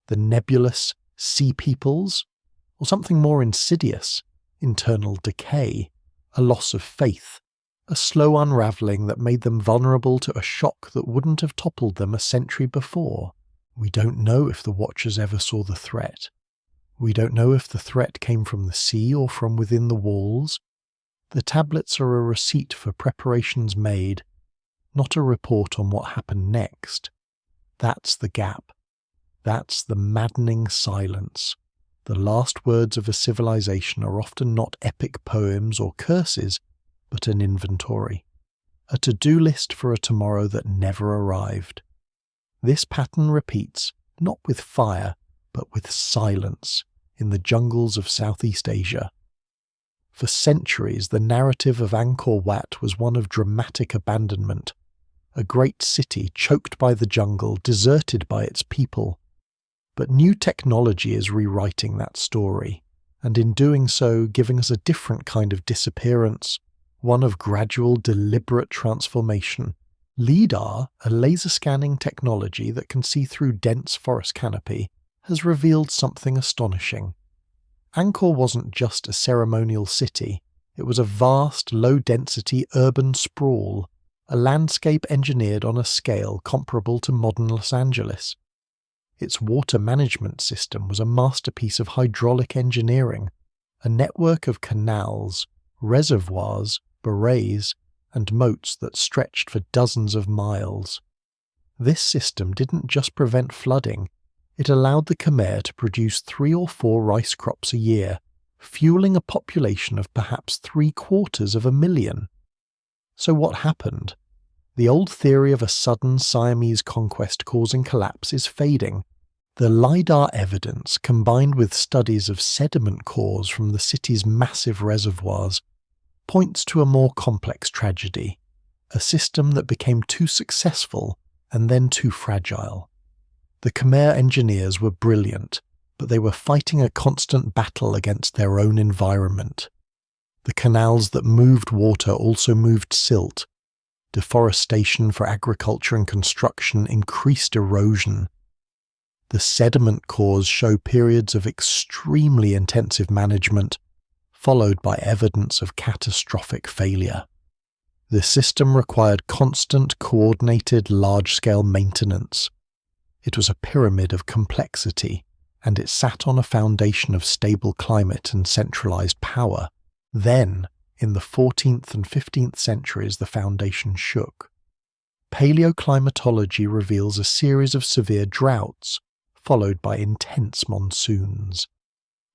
The nebulous sea peoples? Or something more insidious? Internal decay? A loss of faith? A slow unravelling that made them vulnerable to a shock that wouldn't have toppled them a century before? We don't know if the Watchers ever saw the threat. We don't know if the threat came from the sea or from within the walls. The tablets are a receipt for preparations made, not a report on what happened next. That's the gap. That's the maddening silence. The last words of a civilization are often not epic poems or curses, but an inventory. A to-do list for a tomorrow that never arrived. This pattern repeats, not with fire, but with silence, in the jungles of Southeast Asia. For centuries, the narrative of Angkor Wat was one of dramatic abandonment, a great city choked by the jungle, deserted by its people. But new technology is rewriting that story, and in doing so giving us a different kind of disappearance, one of gradual, deliberate transformation. Lidar, a laser scanning technology that can see through dense forest canopy, has revealed something astonishing. Angkor wasn't just a ceremonial city, it was a vast, low-density urban sprawl, a landscape engineered on a scale comparable to modern Los Angeles. Its water management system was a masterpiece of hydraulic engineering, a network of canals, reservoirs, barrays, and moats that stretched for dozens of miles. This system didn't just prevent flooding, it allowed the Khmer to produce 3 or 4 rice crops a year, fueling a population of perhaps 750,000. So what happened? The old theory of a sudden Siamese conquest causing collapse is fading. The Lidar evidence, combined with studies of sediment cores from the city's massive reservoirs, points to a more complex tragedy, a system that became too successful and then too fragile. The Khmer engineers were brilliant, but they were fighting a constant battle against their own environment. The canals that moved water also moved silt. Deforestation for agriculture and construction increased erosion. The sediment cores show periods of extremely intensive management, followed by evidence of catastrophic failure. The system required constant, coordinated, large-scale maintenance. It was a pyramid of complexity, and it sat on a foundation of stable climate and centralized power. Then, in the 14th and 15th centuries the foundation shook. Paleoclimatology reveals a series of severe droughts, followed by intense monsoons.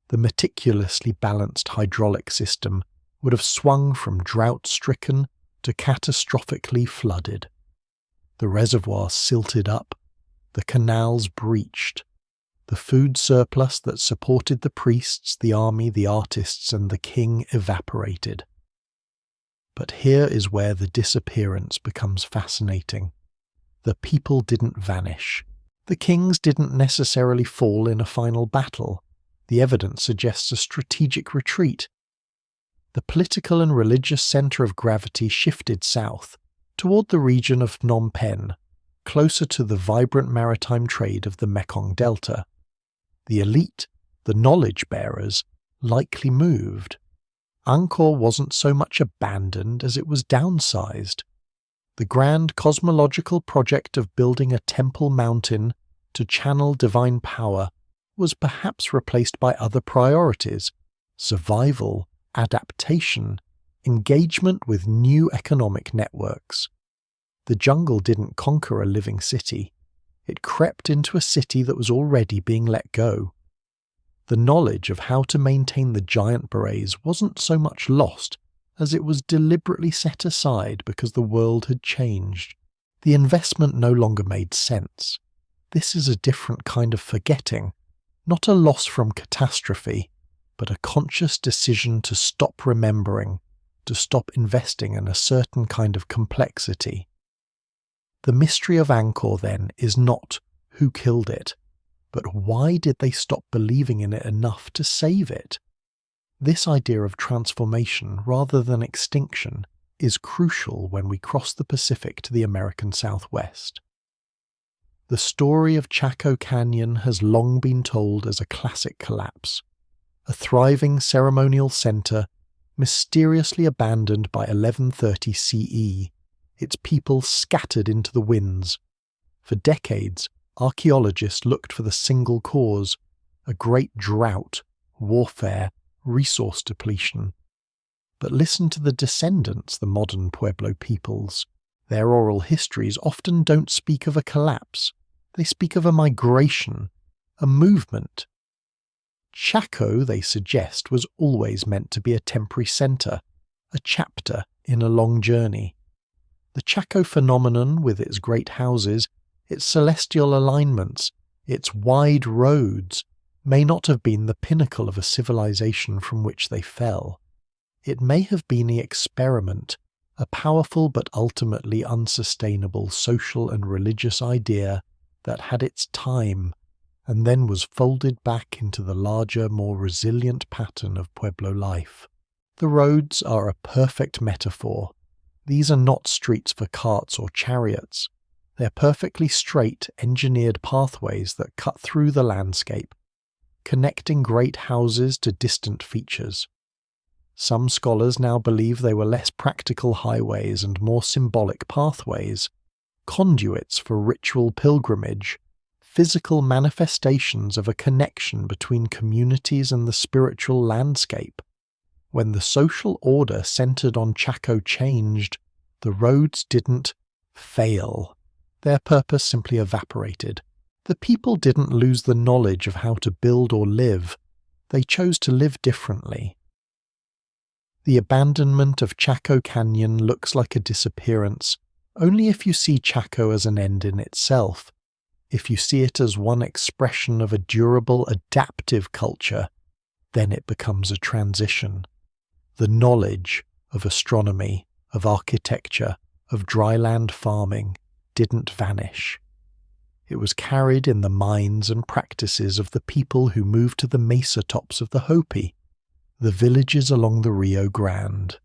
The meticulously balanced hydraulic system would have swung from drought-stricken to catastrophically flooded. The reservoirs silted up, the canals breached, the food surplus that supported the priests, the army, the artists, and the king evaporated. But here is where the disappearance becomes fascinating. The people didn't vanish. The kings didn't necessarily fall in a final battle. The evidence suggests a strategic retreat. The political and religious centre of gravity shifted south, toward the region of Phnom Penh, closer to the vibrant maritime trade of the Mekong Delta. The elite, the knowledge-bearers, likely moved. Angkor wasn't so much abandoned as it was downsized. The grand cosmological project of building a temple mountain to channel divine power was perhaps replaced by other priorities: survival, adaptation, engagement with new economic networks. The jungle didn't conquer a living city. It crept into a city that was already being let go. The knowledge of how to maintain the giant berets wasn't so much lost as it was deliberately set aside because the world had changed. The investment no longer made sense. This is a different kind of forgetting, not a loss from catastrophe, but a conscious decision to stop remembering, to stop investing in a certain kind of complexity. The mystery of Angkor, then, is not who killed it, but why did they stop believing in it enough to save it? This idea of transformation rather than extinction is crucial when we cross the Pacific to the American Southwest. The story of Chaco Canyon has long been told as a classic collapse, a thriving ceremonial center mysteriously abandoned by 1130 CE, its people scattered into the winds. For decades, archaeologists looked for the single cause: a great drought, warfare, resource depletion. But listen to the descendants, the modern Pueblo peoples. Their oral histories often don't speak of a collapse. They speak of a migration, a movement. Chaco, they suggest, was always meant to be a temporary centre, a chapter in a long journey. The Chaco phenomenon, with its great houses, its celestial alignments, its wide roads, may not have been the pinnacle of a civilization from which they fell. It may have been the experiment, a powerful but ultimately unsustainable social and religious idea that had its time and then was folded back into the larger, more resilient pattern of Pueblo life. The roads are a perfect metaphor. These are not streets for carts or chariots. They're perfectly straight, engineered pathways that cut through the landscape, connecting great houses to distant features. Some scholars now believe they were less practical highways and more symbolic pathways, conduits for ritual pilgrimage, physical manifestations of a connection between communities and the spiritual landscape. When the social order centered on Chaco changed, the roads didn't fail. Their purpose simply evaporated. The people didn't lose the knowledge of how to build or live. They chose to live differently. The abandonment of Chaco Canyon looks like a disappearance only if you see Chaco as an end in itself. If you see it as one expression of a durable, adaptive culture, then it becomes a transition. The knowledge of astronomy, of architecture, of dryland farming didn't vanish. It was carried in the minds and practices of the people who moved to the mesa tops of the Hopi, the villages along the Rio Grande.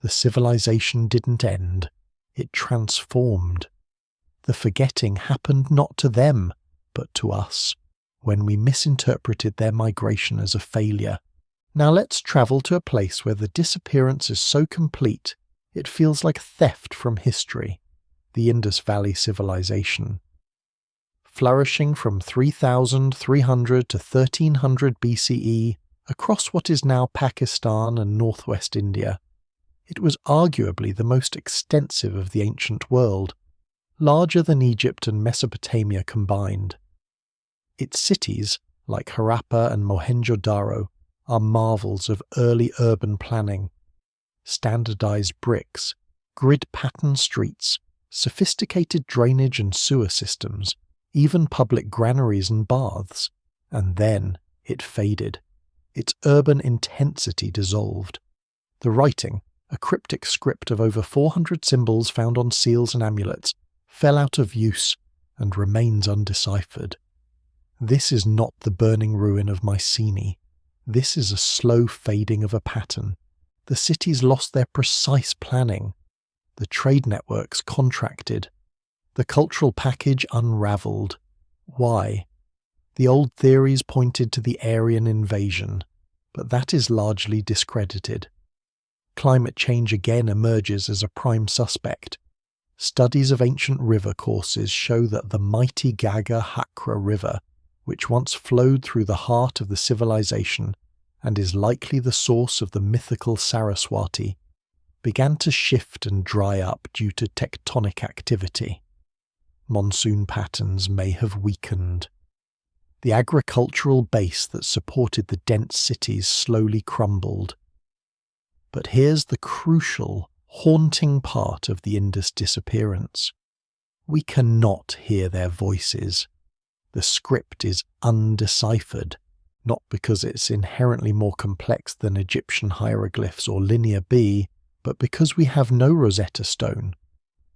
The civilization didn't end, it transformed. The forgetting happened not to them, but to us, when we misinterpreted their migration as a failure. Now let's travel to a place where the disappearance is so complete it feels like theft from history, the Indus Valley civilization. Flourishing from 3,300 to 1300 BCE across what is now Pakistan and northwest India, It was arguably the most extensive of the ancient world, larger than Egypt and Mesopotamia combined. Its cities, like Harappa and Mohenjo-Daro, are marvels of early urban planning. Standardized bricks, grid-pattern streets, sophisticated drainage and sewer systems, even public granaries and baths. And then it faded. Its urban intensity dissolved. The writing, a cryptic script of over 400 symbols found on seals and amulets, fell out of use and remains undeciphered. This is not the burning ruin of Mycenae. This is a slow fading of a pattern. The cities lost their precise planning. The trade networks contracted. The cultural package unraveled. Why? The old theories pointed to the Aryan invasion, but that is largely discredited. Climate change again emerges as a prime suspect. Studies of ancient river courses show that the mighty Gaga-Hakra River, which once flowed through the heart of the civilization and is likely the source of the mythical Saraswati, began to shift and dry up due to tectonic activity. Monsoon patterns may have weakened. The agricultural base that supported the dense cities slowly crumbled. But here's the crucial, haunting part of the Indus disappearance. We cannot hear their voices. The script is undeciphered, not because it's inherently more complex than Egyptian hieroglyphs or Linear B, but because we have no Rosetta Stone.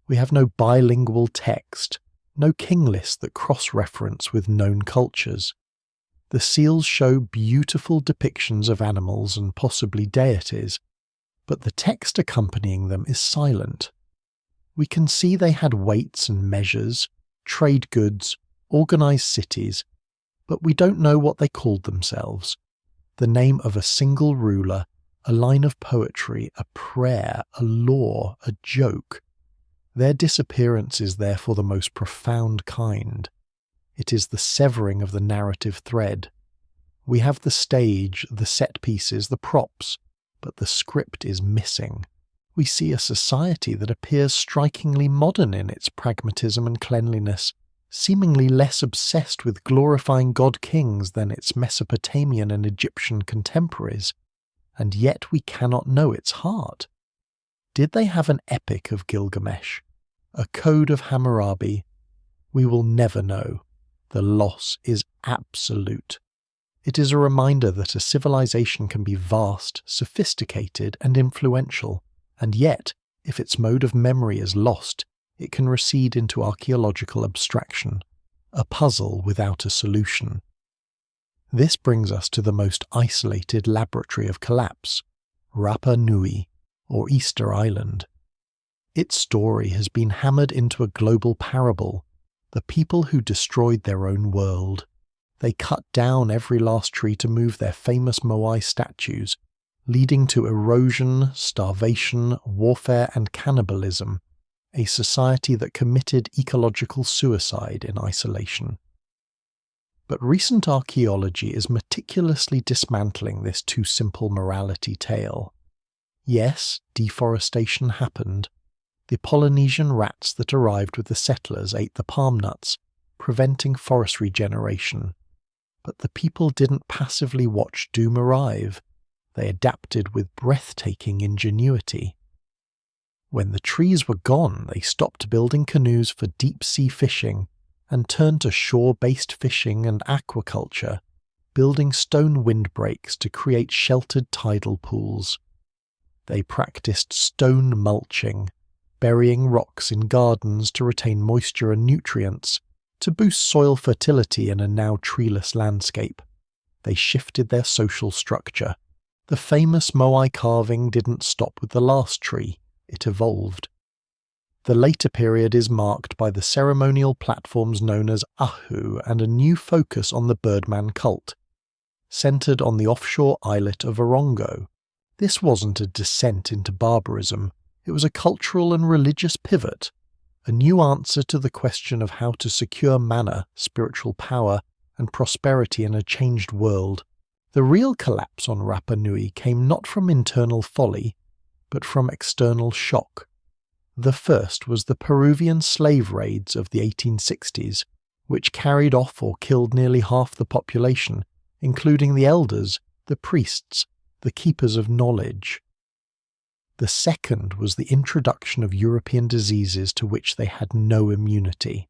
We have no bilingual text, no king list that cross-reference with known cultures. The seals show beautiful depictions of animals and possibly deities, but the text accompanying them is silent. We can see they had weights and measures, trade goods, organized cities, but we don't know what they called themselves. The name of a single ruler, a line of poetry, a prayer, a law, a joke. Their disappearance is therefore the most profound kind. It is the severing of the narrative thread. We have the stage, the set pieces, the props, but the script is missing. We see a society that appears strikingly modern in its pragmatism and cleanliness, seemingly less obsessed with glorifying god-kings than its Mesopotamian and Egyptian contemporaries, and yet we cannot know its heart. Did they have an epic of Gilgamesh? A code of Hammurabi? We will never know. The loss is absolute. It is a reminder that a civilization can be vast, sophisticated, and influential, and yet, if its mode of memory is lost, it can recede into archaeological abstraction, a puzzle without a solution. This brings us to the most isolated laboratory of collapse, Rapa Nui, or Easter Island. Its story has been hammered into a global parable, the people who destroyed their own world. They cut down every last tree to move their famous Moai statues, leading to erosion, starvation, warfare and cannibalism, a society that committed ecological suicide in isolation. But recent archaeology is meticulously dismantling this too simple morality tale. Yes, deforestation happened. The Polynesian rats that arrived with the settlers ate the palm nuts, preventing forest regeneration. But the people didn't passively watch doom arrive. They adapted with breathtaking ingenuity. When the trees were gone, they stopped building canoes for deep-sea fishing and turned to shore-based fishing and aquaculture, building stone windbreaks to create sheltered tidal pools. They practiced stone mulching, burying rocks in gardens to retain moisture and nutrients, to boost soil fertility in a now treeless landscape. They shifted their social structure. The famous Moai carving didn't stop with the last tree, it evolved. The later period is marked by the ceremonial platforms known as Ahu and a new focus on the Birdman cult, centered on the offshore islet of Orongo. This wasn't a descent into barbarism, it was a cultural and religious pivot, a new answer to the question of how to secure mana, spiritual power, and prosperity in a changed world. The real collapse on Rapa Nui came not from internal folly, but from external shock. The first was the Peruvian slave raids of the 1860s, which carried off or killed nearly half the population, including the elders, the priests, the keepers of knowledge. The second was the introduction of European diseases to which they had no immunity.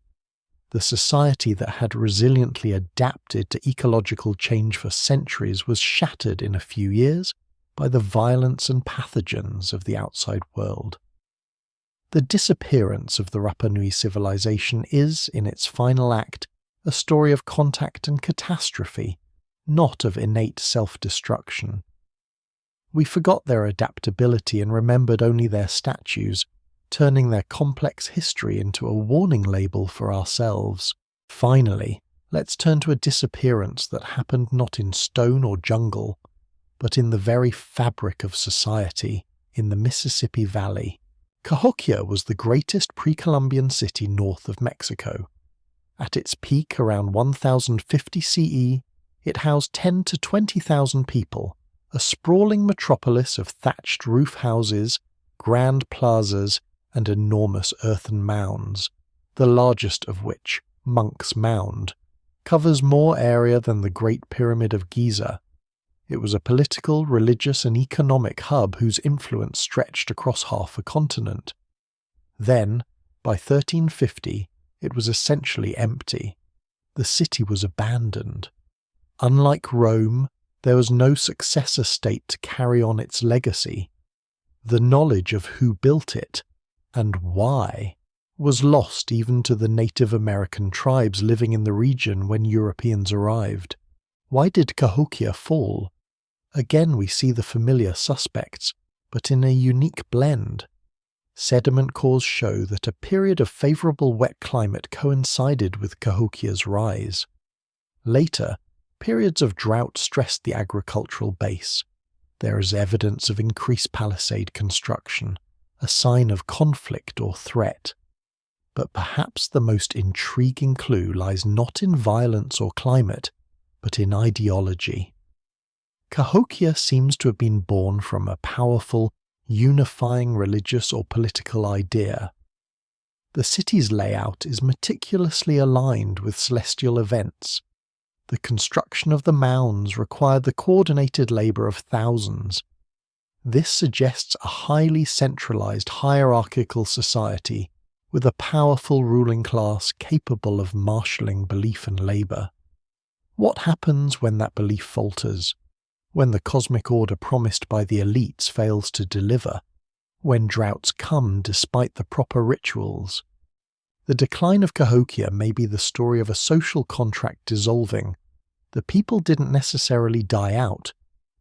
The society that had resiliently adapted to ecological change for centuries was shattered in a few years by the violence and pathogens of the outside world. The disappearance of the Rapa Nui civilization is, in its final act, a story of contact and catastrophe, not of innate self-destruction. We forgot their adaptability and remembered only their statues, turning their complex history into a warning label for ourselves. Finally, let's turn to a disappearance that happened not in stone or jungle, but in the very fabric of society, in the Mississippi Valley. Cahokia was the greatest pre-Columbian city north of Mexico. At its peak around 1050 CE, it housed 10 to 20,000 people, a sprawling metropolis of thatched roof houses, grand plazas, and enormous earthen mounds, the largest of which, Monk's Mound, covers more area than the Great Pyramid of Giza. It was a political, religious, and economic hub whose influence stretched across half a continent. Then, by 1350, it was essentially empty. The city was abandoned. Unlike Rome, there was no successor state to carry on its legacy. The knowledge of who built it, and why, was lost even to the Native American tribes living in the region when Europeans arrived. Why did Cahokia fall? Again we see the familiar suspects, but in a unique blend. Sediment cores show that a period of favourable wet climate coincided with Cahokia's rise. Later, periods of drought stressed the agricultural base. There is evidence of increased palisade construction, a sign of conflict or threat. But perhaps the most intriguing clue lies not in violence or climate, but in ideology. Cahokia seems to have been born from a powerful, unifying religious or political idea. The city's layout is meticulously aligned with celestial events. The construction of the mounds required the coordinated labour of thousands. This suggests a highly centralised hierarchical society with a powerful ruling class capable of marshalling belief and labour. What happens when that belief falters? When the cosmic order promised by the elites fails to deliver? When droughts come despite the proper rituals? The decline of Cahokia may be the story of a social contract dissolving. The people didn't necessarily die out.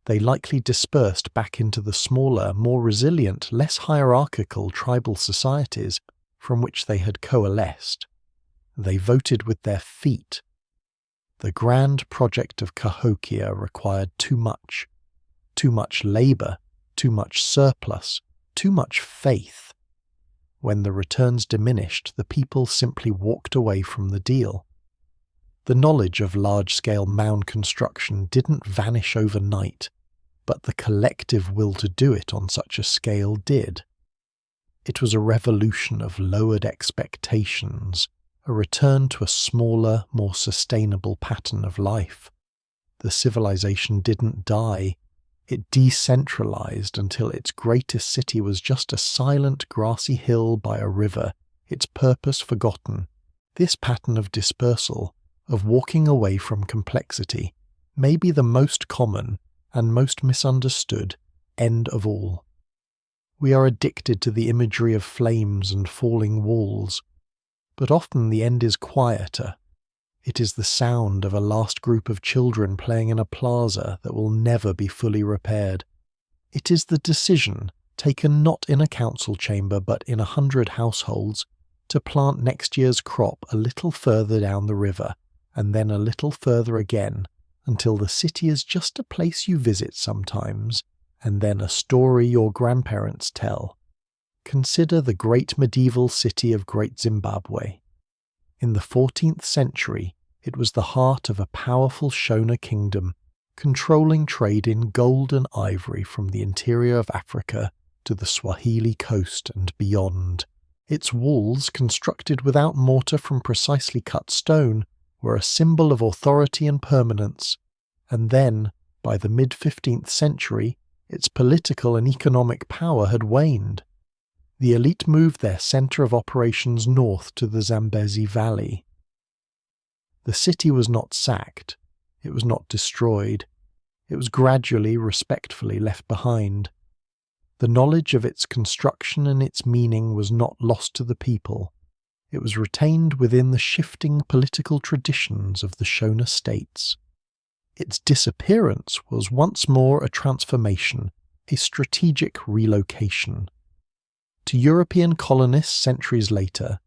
They likely dispersed back into the smaller, more resilient, less hierarchical tribal societies from which they had coalesced. They voted with their feet. The grand project of Cahokia required too much labour, too much surplus, too much faith. When the returns diminished, the people simply walked away from the deal. The knowledge of large-scale mound construction didn't vanish overnight, but the collective will to do it on such a scale did. It was a revolution of lowered expectations, a return to a smaller, more sustainable pattern of life. The civilization didn't die. It decentralized until its greatest city was just a silent, grassy hill by a river, its purpose forgotten. This pattern of dispersal, of walking away from complexity, may be the most common and most misunderstood end of all. We are addicted to the imagery of flames and falling walls, but often the end is quieter. It is the sound of a last group of children playing in a plaza that will never be fully repaired. It is the decision, taken not in a council chamber but in 100 households, to plant next year's crop a little further down the river, and then a little further again, until the city is just a place you visit sometimes, and then a story your grandparents tell. Consider the great medieval city of Great Zimbabwe. In the 14th century, it was the heart of a powerful Shona kingdom, controlling trade in gold and ivory from the interior of Africa to the Swahili coast and beyond. Its walls, constructed without mortar from precisely cut stone, were a symbol of authority and permanence, and then, by the mid-15th century, its political and economic power had waned. The elite moved their centre of operations north to the Zambezi Valley. The city was not sacked, it was not destroyed, it was gradually, respectfully left behind. The knowledge of its construction and its meaning was not lost to the people. It was retained within the shifting political traditions of the Shona states. Its disappearance was once more a transformation, a strategic relocation. To European colonists centuries later,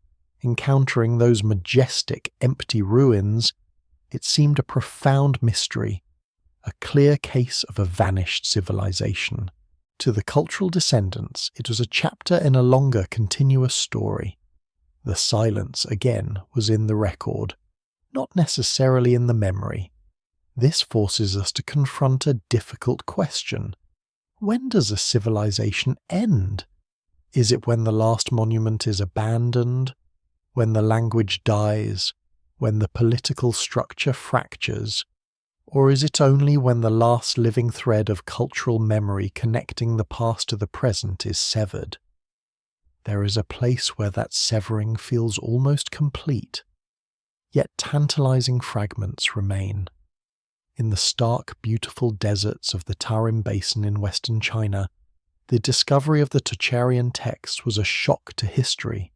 encountering those majestic, empty ruins, it seemed a profound mystery, a clear case of a vanished civilization. To the cultural descendants, it was a chapter in a longer, continuous story. The silence, again, was in the record, not necessarily in the memory. This forces us to confront a difficult question. When does a civilization end? Is it when the last monument is abandoned? When the language dies? When the political structure fractures? Or is it only when the last living thread of cultural memory connecting the past to the present is severed? There is a place where that severing feels almost complete, yet tantalizing fragments remain. In the stark, beautiful deserts of the Tarim Basin in western China, the discovery of the Tocharian texts was a shock to history.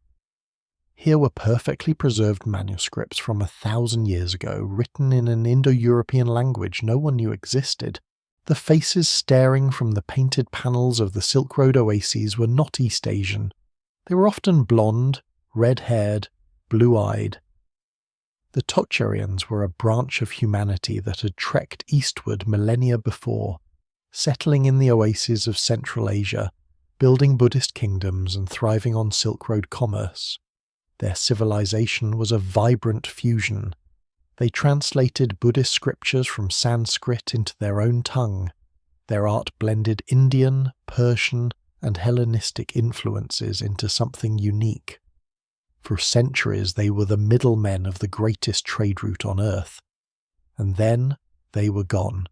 Here were perfectly preserved manuscripts from 1,000 years ago, written in an Indo-European language no one knew existed. The faces staring from the painted panels of the Silk Road oases were not East Asian. They were often blonde, red-haired, blue-eyed. The Tocharians were a branch of humanity that had trekked eastward millennia before, settling in the oases of Central Asia, building Buddhist kingdoms and thriving on Silk Road commerce. Their civilization was a vibrant fusion. They translated Buddhist scriptures from Sanskrit into their own tongue. Their art blended Indian, Persian, and Hellenistic influences into something unique. For centuries they were the middlemen of the greatest trade route on earth. And then they were gone.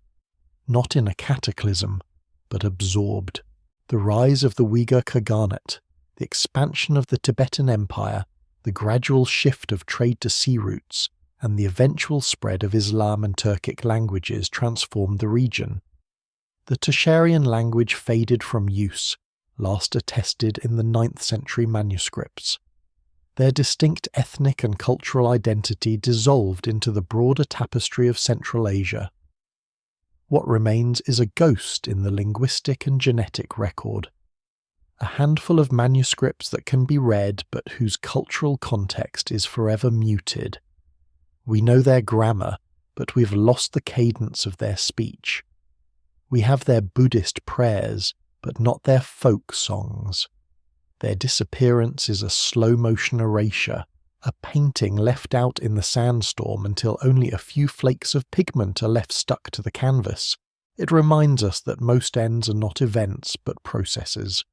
Not in a cataclysm, but absorbed. The rise of the Uyghur Khaganate, the expansion of the Tibetan Empire, the gradual shift of trade to sea routes, and the eventual spread of Islam and Turkic languages transformed the region. The Tocharian language faded from use, last attested in the 9th century manuscripts. Their distinct ethnic and cultural identity dissolved into the broader tapestry of Central Asia. What remains is a ghost in the linguistic and genetic record. A handful of manuscripts that can be read but whose cultural context is forever muted. We know their grammar, but we've lost the cadence of their speech. We have their Buddhist prayers, but not their folk songs. Their disappearance is a slow-motion erasure, a painting left out in the sandstorm until only a few flakes of pigment are left stuck to the canvas. It reminds us that most ends are not events but processes.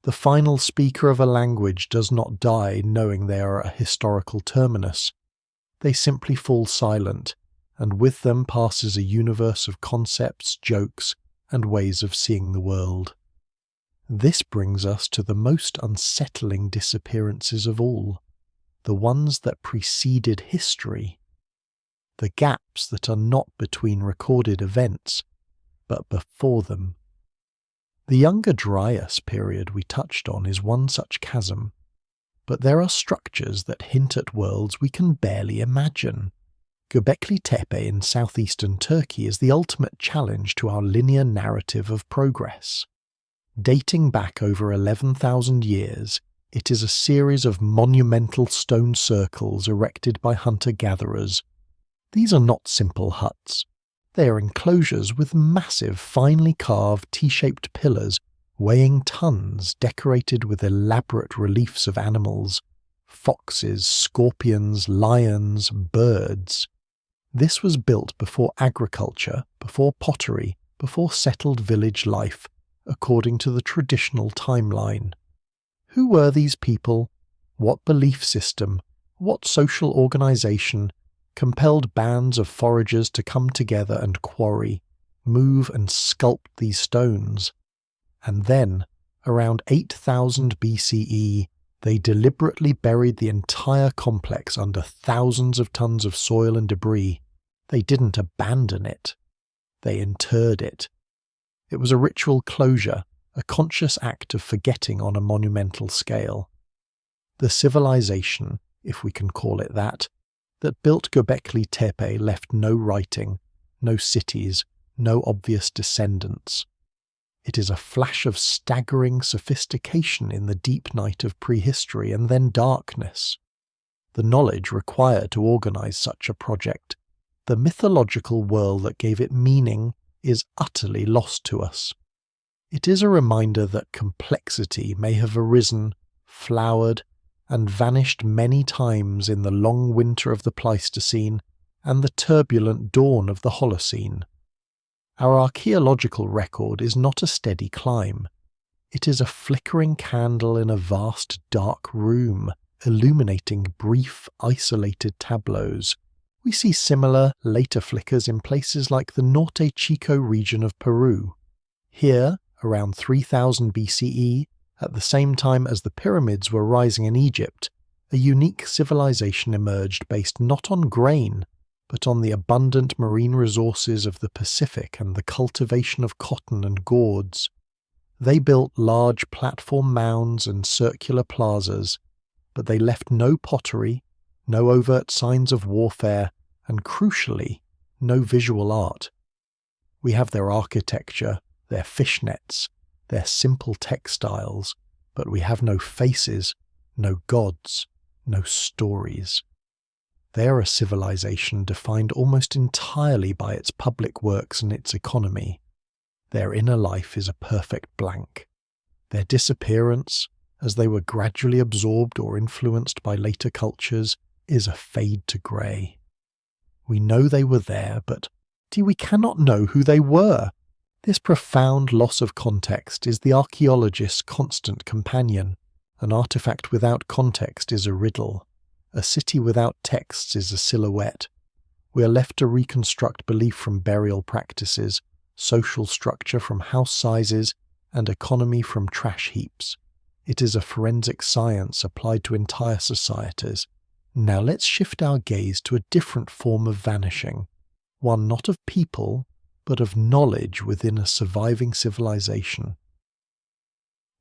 The final speaker of a language does not die knowing they are a historical terminus. They simply fall silent, and with them passes a universe of concepts, jokes, and ways of seeing the world. This brings us to the most unsettling disappearances of all, the ones that preceded history, the gaps that are not between recorded events, but before them. The Younger Dryas period we touched on is one such chasm, but there are structures that hint at worlds we can barely imagine. Göbekli Tepe in southeastern Turkey is the ultimate challenge to our linear narrative of progress. Dating back over 11,000 years, it is a series of monumental stone circles erected by hunter-gatherers. These are not simple huts. They are enclosures with massive, finely carved T-shaped pillars weighing tons, decorated with elaborate reliefs of animals, foxes, scorpions, lions, birds. This was built before agriculture, before pottery, before settled village life, according to the traditional timeline. Who were these people? What belief system, what social organization compelled bands of foragers to come together and quarry, move and sculpt these stones? And then, around 8000 BCE, they deliberately buried the entire complex under thousands of tons of soil and debris. They didn't abandon it. They interred it. It was a ritual closure, a conscious act of forgetting on a monumental scale. The civilization, if we can call it that built Göbekli Tepe left no writing, no cities, no obvious descendants. It is a flash of staggering sophistication in the deep night of prehistory and then darkness. The knowledge required to organize such a project, the mythological world that gave it meaning, is utterly lost to us. It is a reminder that complexity may have arisen, flowered, and vanished many times in the long winter of the Pleistocene and the turbulent dawn of the Holocene. Our archaeological record is not a steady climb. It is a flickering candle in a vast dark room, illuminating brief, isolated tableaus. We see similar, later flickers in places like the Norte Chico region of Peru. Here, around 3000 BCE, at the same time as the pyramids were rising in Egypt, a unique civilization emerged based not on grain, but on the abundant marine resources of the Pacific and the cultivation of cotton and gourds. They built large platform mounds and circular plazas, but they left no pottery, no overt signs of warfare, and crucially, no visual art. We have their architecture, their fishnets, their simple textiles, but we have no faces, no gods, no stories. They are a civilization defined almost entirely by its public works and its economy. Their inner life is a perfect blank. Their disappearance, as they were gradually absorbed or influenced by later cultures, is a fade to grey. We know they were there, but we cannot know who they were. This profound loss of context is the archaeologist's constant companion. An artifact without context is a riddle. A city without texts is a silhouette. We are left to reconstruct belief from burial practices, social structure from house sizes, and economy from trash heaps. It is a forensic science applied to entire societies. Now let's shift our gaze to a different form of vanishing, one not of people, but of knowledge within a surviving civilization.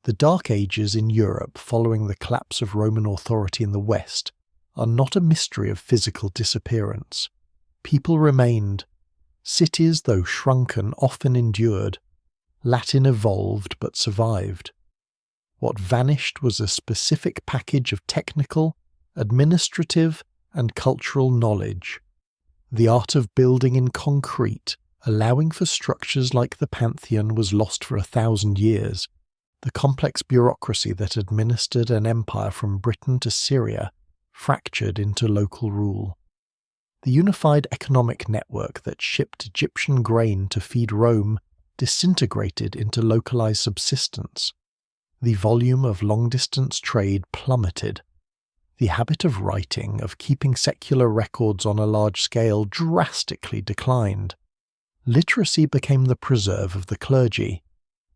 The Dark Ages in Europe following the collapse of Roman authority in the West are not a mystery of physical disappearance. People remained. Cities, though shrunken, often endured. Latin evolved but survived. What vanished was a specific package of technical, administrative, and cultural knowledge. The art of building in concrete, allowing for structures like the Pantheon, was lost for 1,000 years. The complex bureaucracy that administered an empire from Britain to Syria fractured into local rule. The unified economic network that shipped Egyptian grain to feed Rome disintegrated into localized subsistence. The volume of long-distance trade plummeted. The habit of writing, of keeping secular records on a large scale, drastically declined. Literacy became the preserve of the clergy.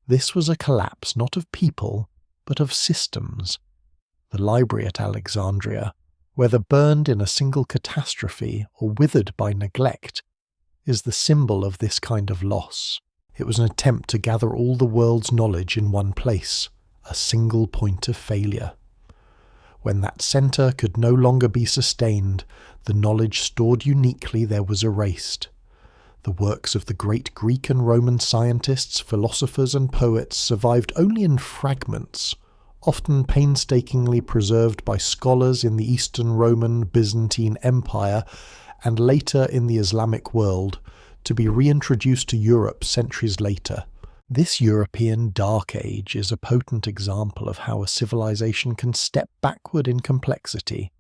This was a collapse not of people, but of systems. The library at Alexandria, whether burned in a single catastrophe or withered by neglect, is the symbol of this kind of loss. It was an attempt to gather all the world's knowledge in one place, a single point of failure. When that centre could no longer be sustained, the knowledge stored uniquely there was erased. The works of the great Greek and Roman scientists, philosophers and poets survived only in fragments, often painstakingly preserved by scholars in the Eastern Roman Byzantine Empire and later in the Islamic world, to be reintroduced to Europe centuries later. This European Dark Age is a potent example of how a civilization can step backward in complexity,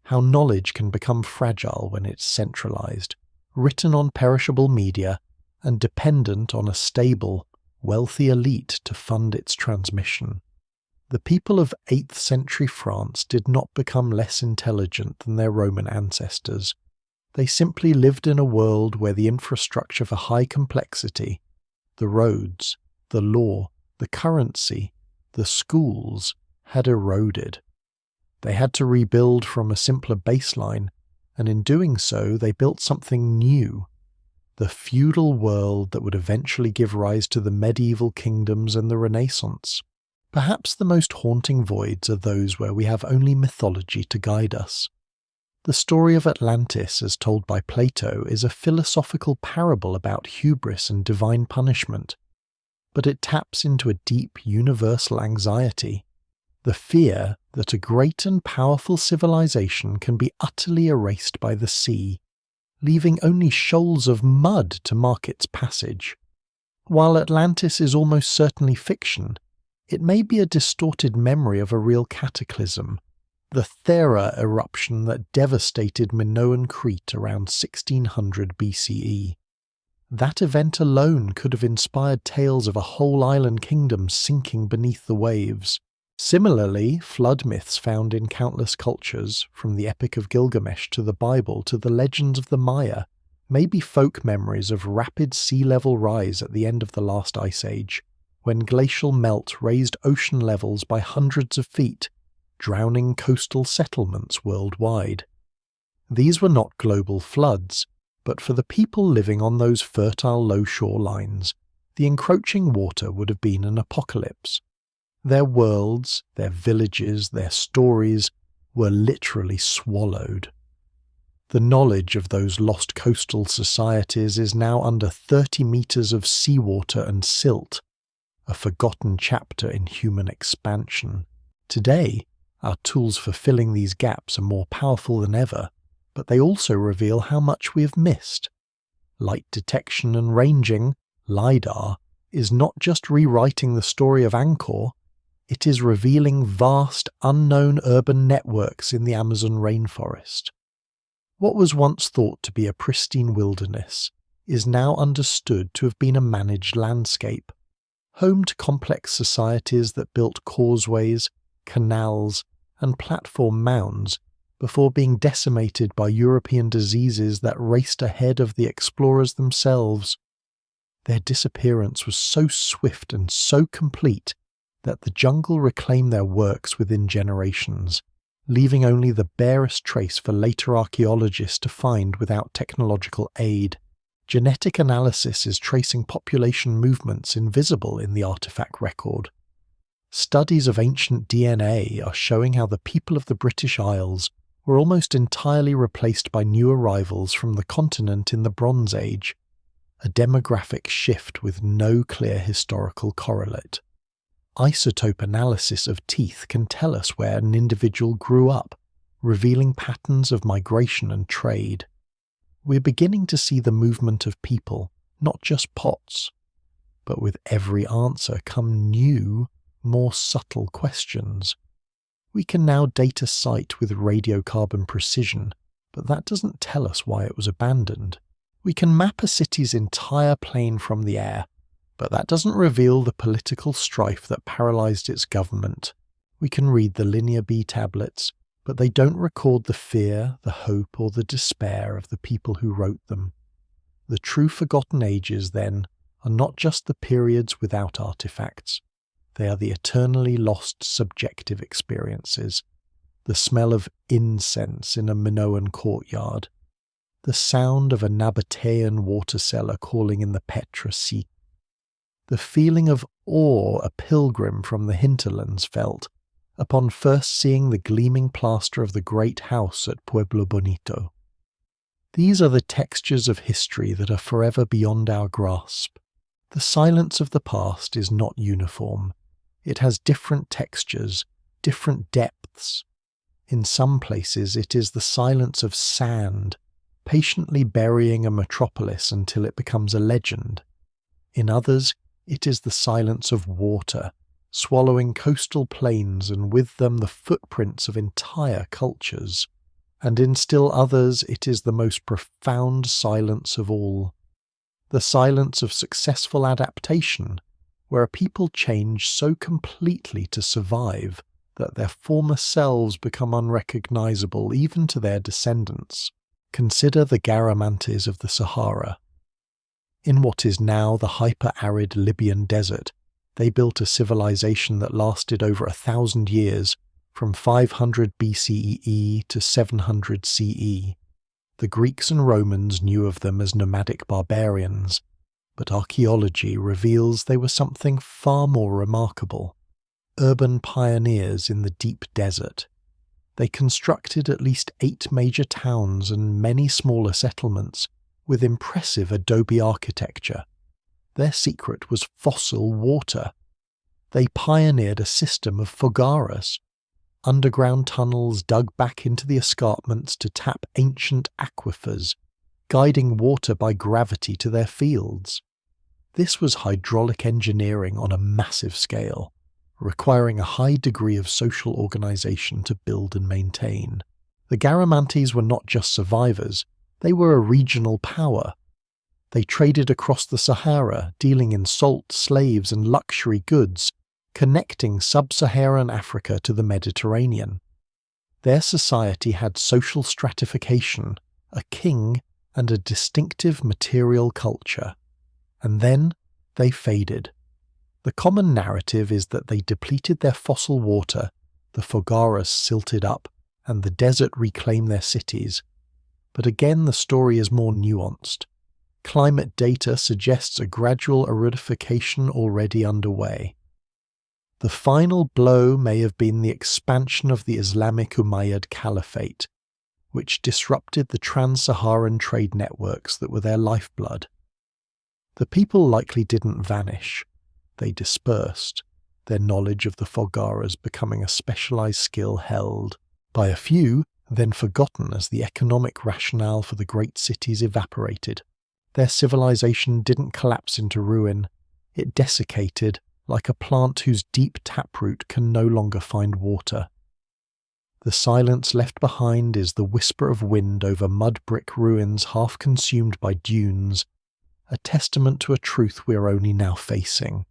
how knowledge can become fragile when it's centralized, written on perishable media, and dependent on a stable, wealthy elite to fund its transmission. The people of 8th century France did not become less intelligent than their Roman ancestors. They simply lived in a world where the infrastructure for high complexity, the roads, the law, the currency, the schools, had eroded. They had to rebuild from a simpler baseline, and in doing so they built something new, the feudal world that would eventually give rise to the medieval kingdoms and the Renaissance. Perhaps the most haunting voids are those where we have only mythology to guide us. The story of Atlantis, as told by Plato, is a philosophical parable about hubris and divine punishment, but it taps into a deep universal anxiety, the fear that a great and powerful civilization can be utterly erased by the sea, leaving only shoals of mud to mark its passage. While Atlantis is almost certainly fiction, it may be a distorted memory of a real cataclysm, the Thera eruption that devastated Minoan Crete around 1600 BCE. That event alone could have inspired tales of a whole island kingdom sinking beneath the waves. Similarly, flood myths found in countless cultures, from the Epic of Gilgamesh to the Bible to the legends of the Maya, may be folk memories of rapid sea level rise at the end of the last ice age, when glacial melt raised ocean levels by hundreds of feet, drowning coastal settlements worldwide. These were not global floods, but for the people living on those fertile low shorelines, the encroaching water would have been an apocalypse. Their worlds, their villages, their stories were literally swallowed. The knowledge of those lost coastal societies is now under 30 meters of seawater and silt, a forgotten chapter in human expansion. Today, our tools for filling these gaps are more powerful than ever, but they also reveal how much we have missed. Light detection and ranging, Lidar, is not just rewriting the story of Angkor, it is revealing vast, unknown urban networks in the Amazon rainforest. What was once thought to be a pristine wilderness is now understood to have been a managed landscape, home to complex societies that built causeways, canals, and platform mounds before being decimated by European diseases that raced ahead of the explorers themselves. Their disappearance was so swift and so complete that the jungle reclaimed their works within generations, leaving only the barest trace for later archaeologists to find without technological aid. Genetic analysis is tracing population movements invisible in the artifact record. Studies of ancient DNA are showing how the people of the British Isles were almost entirely replaced by new arrivals from the continent in the Bronze Age, a demographic shift with no clear historical correlate. Isotope analysis of teeth can tell us where an individual grew up, revealing patterns of migration and trade. We're beginning to see the movement of people, not just pots. But with every answer come new, more subtle questions. We can now date a site with radiocarbon precision, but that doesn't tell us why it was abandoned. We can map a city's entire plain from the air, but that doesn't reveal the political strife that paralyzed its government. We can read the Linear B tablets, but they don't record the fear, the hope, or the despair of the people who wrote them. The true forgotten ages, then, are not just the periods without artifacts. They are the eternally lost subjective experiences. The smell of incense in a Minoan courtyard. The sound of a Nabataean water cellar calling in the Petra Sea. The feeling of awe a pilgrim from the hinterlands felt upon first seeing the gleaming plaster of the great house at Pueblo Bonito. These are the textures of history that are forever beyond our grasp. The silence of the past is not uniform. It has different textures, different depths. In some places it is the silence of sand, patiently burying a metropolis until it becomes a legend. In others, it is the silence of water, swallowing coastal plains and with them the footprints of entire cultures. And in still others, it is the most profound silence of all. The silence of successful adaptation, where a people change so completely to survive that their former selves become unrecognizable even to their descendants. Consider the Garamantes of the Sahara. In what is now the hyper-arid Libyan desert, they built a civilization that lasted over 1,000 years, from 500 BCE to 700 CE. The Greeks and Romans knew of them as nomadic barbarians, but archaeology reveals they were something far more remarkable: urban pioneers in the deep desert. They constructed at least 8 major towns and many smaller settlements with impressive adobe architecture. Their secret was fossil water. They pioneered a system of fogaras, underground tunnels dug back into the escarpments to tap ancient aquifers, guiding water by gravity to their fields. This was hydraulic engineering on a massive scale, requiring a high degree of social organization to build and maintain. The Garamantes were not just survivors, they were a regional power. They traded across the Sahara, dealing in salt, slaves, and luxury goods, connecting sub-Saharan Africa to the Mediterranean. Their society had social stratification, a king, and a distinctive material culture. And then they faded. The common narrative is that they depleted their fossil water, the fogaras silted up, and the desert reclaimed their cities. But again, the story is more nuanced. Climate data suggests a gradual aridification already underway. The final blow may have been the expansion of the Islamic Umayyad Caliphate, which disrupted the trans-Saharan trade networks that were their lifeblood. The people likely didn't vanish. They dispersed, their knowledge of the fogaras becoming a specialized skill held by a few, then forgotten as the economic rationale for the great cities evaporated. Their civilization didn't collapse into ruin. It desiccated, like a plant whose deep taproot can no longer find water. The silence left behind is the whisper of wind over mud-brick ruins half consumed by dunes, a testament to a truth we are only now facing: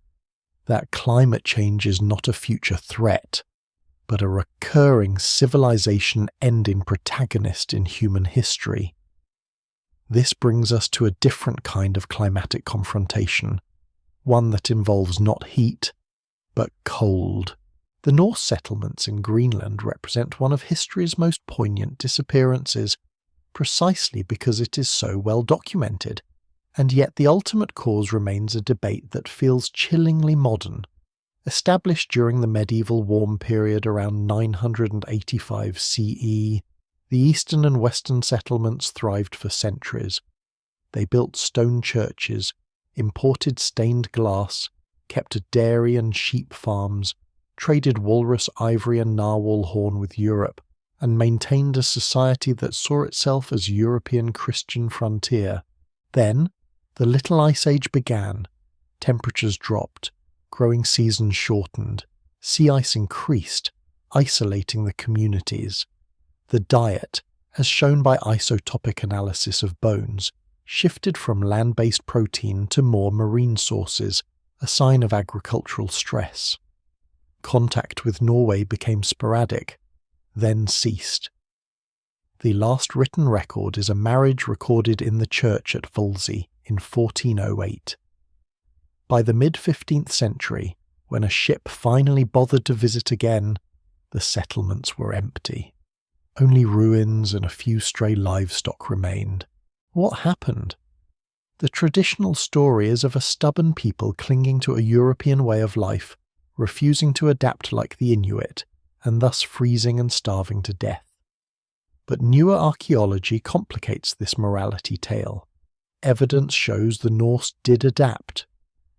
that climate change is not a future threat, but a recurring civilization-ending protagonist in human history. This brings us to a different kind of climatic confrontation, one that involves not heat, but cold. The Norse settlements in Greenland represent one of history's most poignant disappearances, precisely because it is so well documented, and yet the ultimate cause remains a debate that feels chillingly modern. Established during the medieval warm period around 985 CE, the eastern and western settlements thrived for centuries. They built stone churches, imported stained glass, kept dairy and sheep farms, traded walrus ivory and narwhal horn with Europe, and maintained a society that saw itself as European Christian frontier. Then, the Little Ice Age began. Temperatures dropped, growing seasons shortened, sea ice increased, isolating the communities. The diet, as shown by isotopic analysis of bones, shifted from land-based protein to more marine sources, a sign of agricultural stress. Contact with Norway became sporadic, then ceased. The last written record is a marriage recorded in the church at Volsey in 1408. By the mid-15th century, when a ship finally bothered to visit again, the settlements were empty. Only ruins and a few stray livestock remained. What happened? The traditional story is of a stubborn people clinging to a European way of life, refusing to adapt like the Inuit, and thus freezing and starving to death. But newer archaeology complicates this morality tale. Evidence shows the Norse did adapt.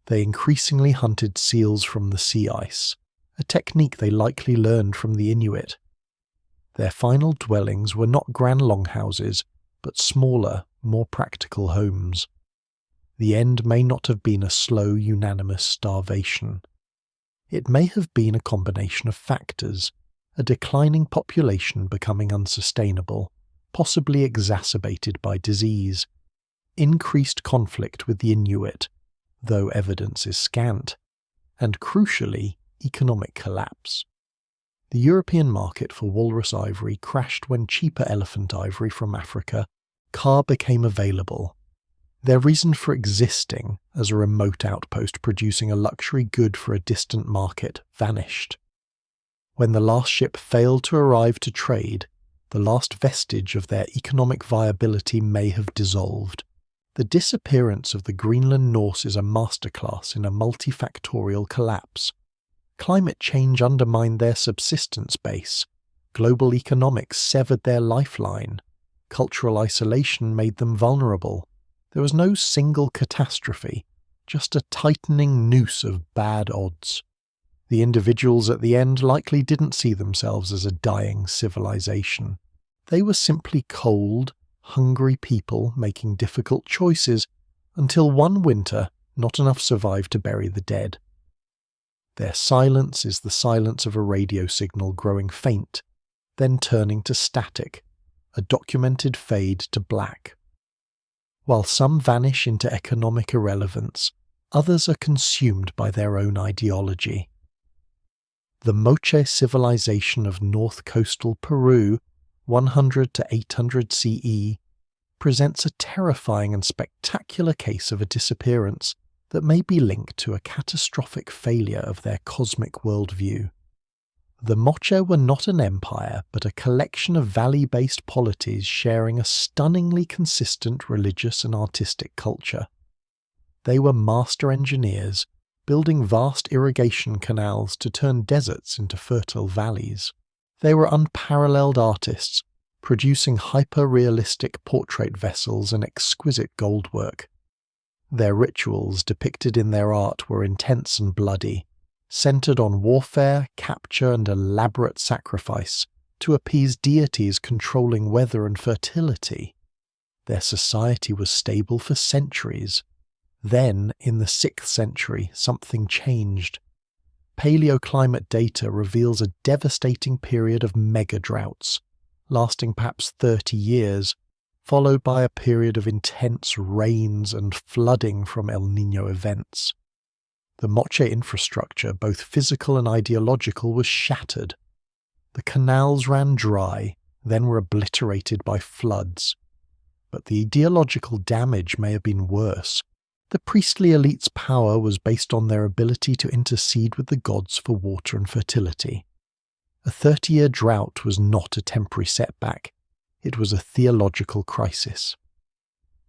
They increasingly hunted seals from the sea ice, a technique they likely learned from the Inuit. Their final dwellings were not grand longhouses, but smaller, more practical homes. The end may not have been a slow, unanimous starvation. It may have been a combination of factors, a declining population becoming unsustainable, possibly exacerbated by disease, increased conflict with the Inuit, though evidence is scant, and crucially, economic collapse. The European market for walrus ivory crashed when cheaper elephant ivory from Africa, Ka, became available. Their reason for existing as a remote outpost producing a luxury good for a distant market vanished. When the last ship failed to arrive to trade, the last vestige of their economic viability may have dissolved. The disappearance of the Greenland Norse is a masterclass in a multifactorial collapse. Climate change undermined their subsistence base. Global economics severed their lifeline. Cultural isolation made them vulnerable. There was no single catastrophe, just a tightening noose of bad odds. The individuals at the end likely didn't see themselves as a dying civilization. They were simply cold, hungry people making difficult choices until one winter not enough survived to bury the dead. Their silence is the silence of a radio signal growing faint, then turning to static, a documented fade to black. While some vanish into economic irrelevance, others are consumed by their own ideology. The Moche civilization of north coastal Peru, 100 to 800 CE, presents a terrifying and spectacular case of a disappearance that may be linked to a catastrophic failure of their cosmic worldview. The Moche were not an empire, but a collection of valley-based polities sharing a stunningly consistent religious and artistic culture. They were master engineers, building vast irrigation canals to turn deserts into fertile valleys. They were unparalleled artists, producing hyper-realistic portrait vessels and exquisite goldwork. Their rituals depicted in their art were intense and bloody, centered on warfare, capture, and elaborate sacrifice to appease deities controlling weather and fertility. Their society was stable for centuries. Then, in the 6th century, something changed. Paleoclimate data reveals a devastating period of mega-droughts, lasting perhaps 30 years, followed by a period of intense rains and flooding from El Niño events. The Moche infrastructure, both physical and ideological, was shattered. The canals ran dry, then were obliterated by floods. But the ideological damage may have been worse. The priestly elite's power was based on their ability to intercede with the gods for water and fertility. A 30-year drought was not a temporary setback. It was a theological crisis.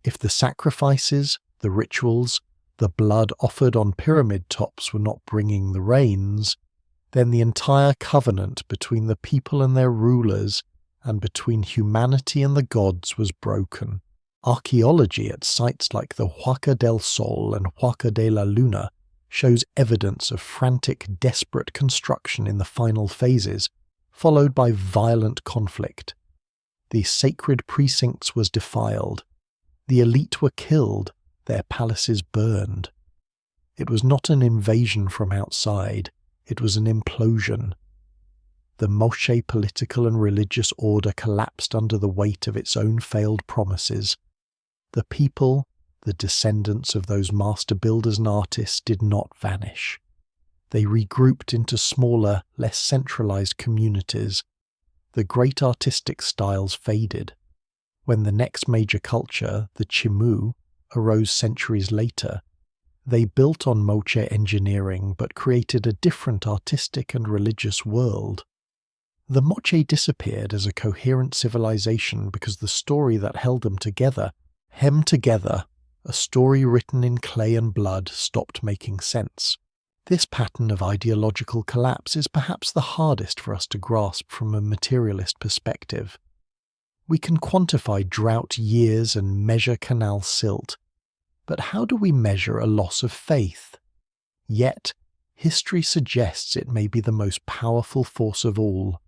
If the sacrifices, the rituals, the blood offered on pyramid tops were not bringing the rains, then the entire covenant between the people and their rulers and between humanity and the gods was broken. Archaeology at sites like the Huaca del Sol and Huaca de la Luna shows evidence of frantic, desperate construction in the final phases, followed by violent conflict. The sacred precincts was defiled. The elite were killed, their palaces burned. It was not an invasion from outside, it was an implosion. The Moche political and religious order collapsed under the weight of its own failed promises. The people, the descendants of those master builders and artists, did not vanish. They regrouped into smaller, less centralized communities. The great artistic styles faded. When the next major culture, the Chimu, arose centuries later, they built on Moche engineering but created a different artistic and religious world. The Moche disappeared as a coherent civilization because the story that held them together, hemmed together, a story written in clay and blood, stopped making sense. This pattern of ideological collapse is perhaps the hardest for us to grasp from a materialist perspective. We can quantify drought years and measure canal silt, but how do we measure a loss of faith? Yet, history suggests it may be the most powerful force of all.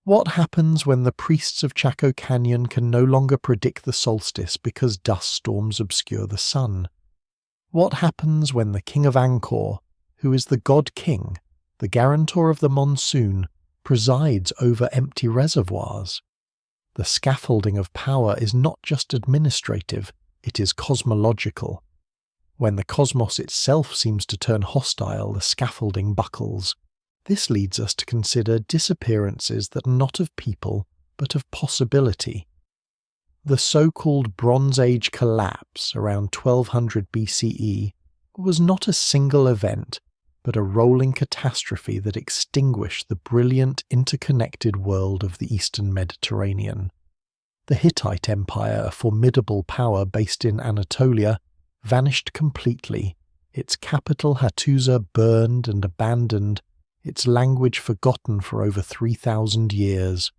What happens when the priests of Chaco Canyon can no longer predict the solstice because dust storms obscure the sun? What happens when the king of Angkor, who is the god king, the guarantor of the monsoon, presides over empty reservoirs? The scaffolding of power is not just administrative, it is cosmological. When the cosmos itself seems to turn hostile, the scaffolding buckles. This leads us to consider disappearances that are not of people, but of possibility. The so-called Bronze Age collapse around 1200 BCE was not a single event, but a rolling catastrophe that extinguished the brilliant interconnected world of the Eastern Mediterranean. The Hittite Empire, a formidable power based in Anatolia, vanished completely, its capital Hattusa burned and abandoned, its language forgotten for over 3,000 years.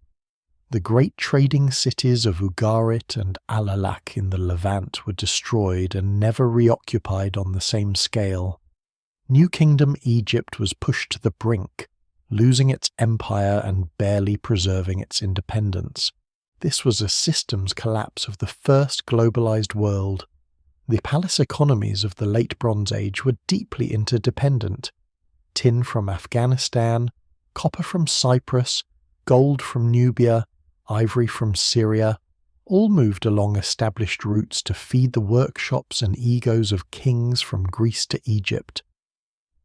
The great trading cities of Ugarit and Alalak in the Levant were destroyed and never reoccupied on the same scale. New Kingdom Egypt was pushed to the brink, losing its empire and barely preserving its independence. This was a systems collapse of the first globalized world. The palace economies of the Late Bronze Age were deeply interdependent. Tin from Afghanistan, copper from Cyprus, gold from Nubia, ivory from Syria, all moved along established routes to feed the workshops and egos of kings from Greece to Egypt.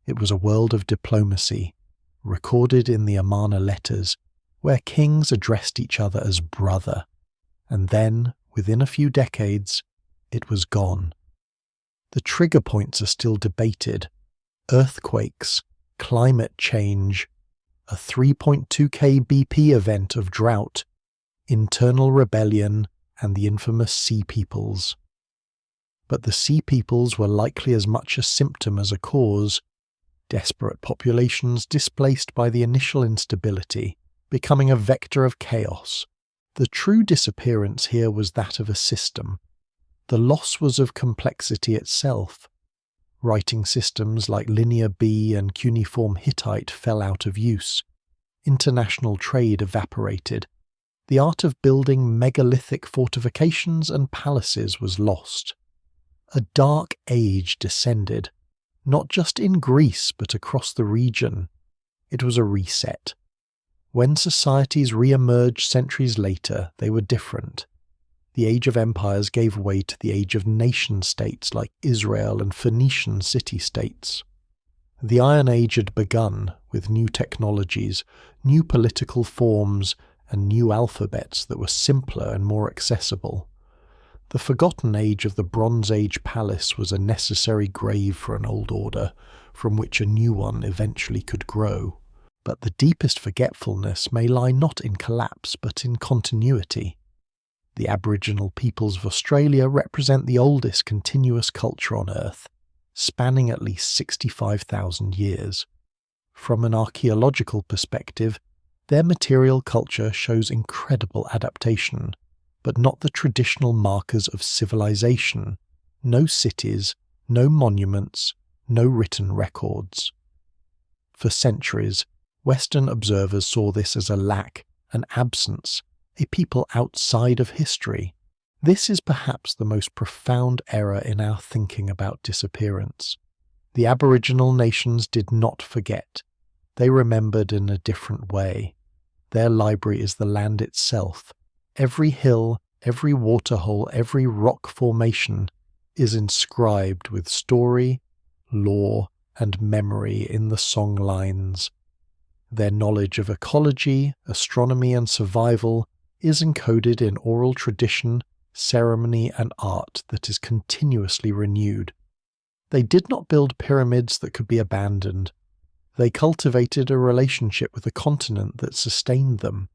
It was a world of diplomacy, recorded in the Amarna letters, where kings addressed each other as brother, and then, within a few decades, it was gone. The trigger points are still debated: earthquakes, climate change, a 3.2k BP event of drought, internal rebellion, and the infamous Sea Peoples. But the Sea Peoples were likely as much a symptom as a cause, desperate populations displaced by the initial instability, becoming a vector of chaos. The true disappearance here was that of a system. The loss was of complexity itself. Writing systems like Linear B and cuneiform Hittite fell out of use. International trade evaporated. The art of building megalithic fortifications and palaces was lost. A dark age descended, not just in Greece but across the region. It was a reset. When societies re-emerged centuries later, they were different. The age of empires gave way to the age of nation-states like Israel and Phoenician city-states. The Iron Age had begun with new technologies, new political forms, and new alphabets that were simpler and more accessible. The forgotten age of the Bronze Age palace was a necessary grave for an old order, from which a new one eventually could grow. But the deepest forgetfulness may lie not in collapse but in continuity. The Aboriginal peoples of Australia represent the oldest continuous culture on Earth, spanning at least 65,000 years. From an archaeological perspective, their material culture shows incredible adaptation, but not the traditional markers of civilization: no cities, no monuments, no written records. For centuries, Western observers saw this as a lack, an absence, a people outside of history. This is perhaps the most profound error in our thinking about disappearance. The Aboriginal nations did not forget. They remembered in a different way. Their library is the land itself. Every hill, every waterhole, every rock formation is inscribed with story, lore, and memory in the song lines. Their knowledge of ecology, astronomy, and survival is encoded in oral tradition, ceremony, and art that is continuously renewed. They did not build pyramids that could be abandoned. They cultivated a relationship with a continent that sustained them.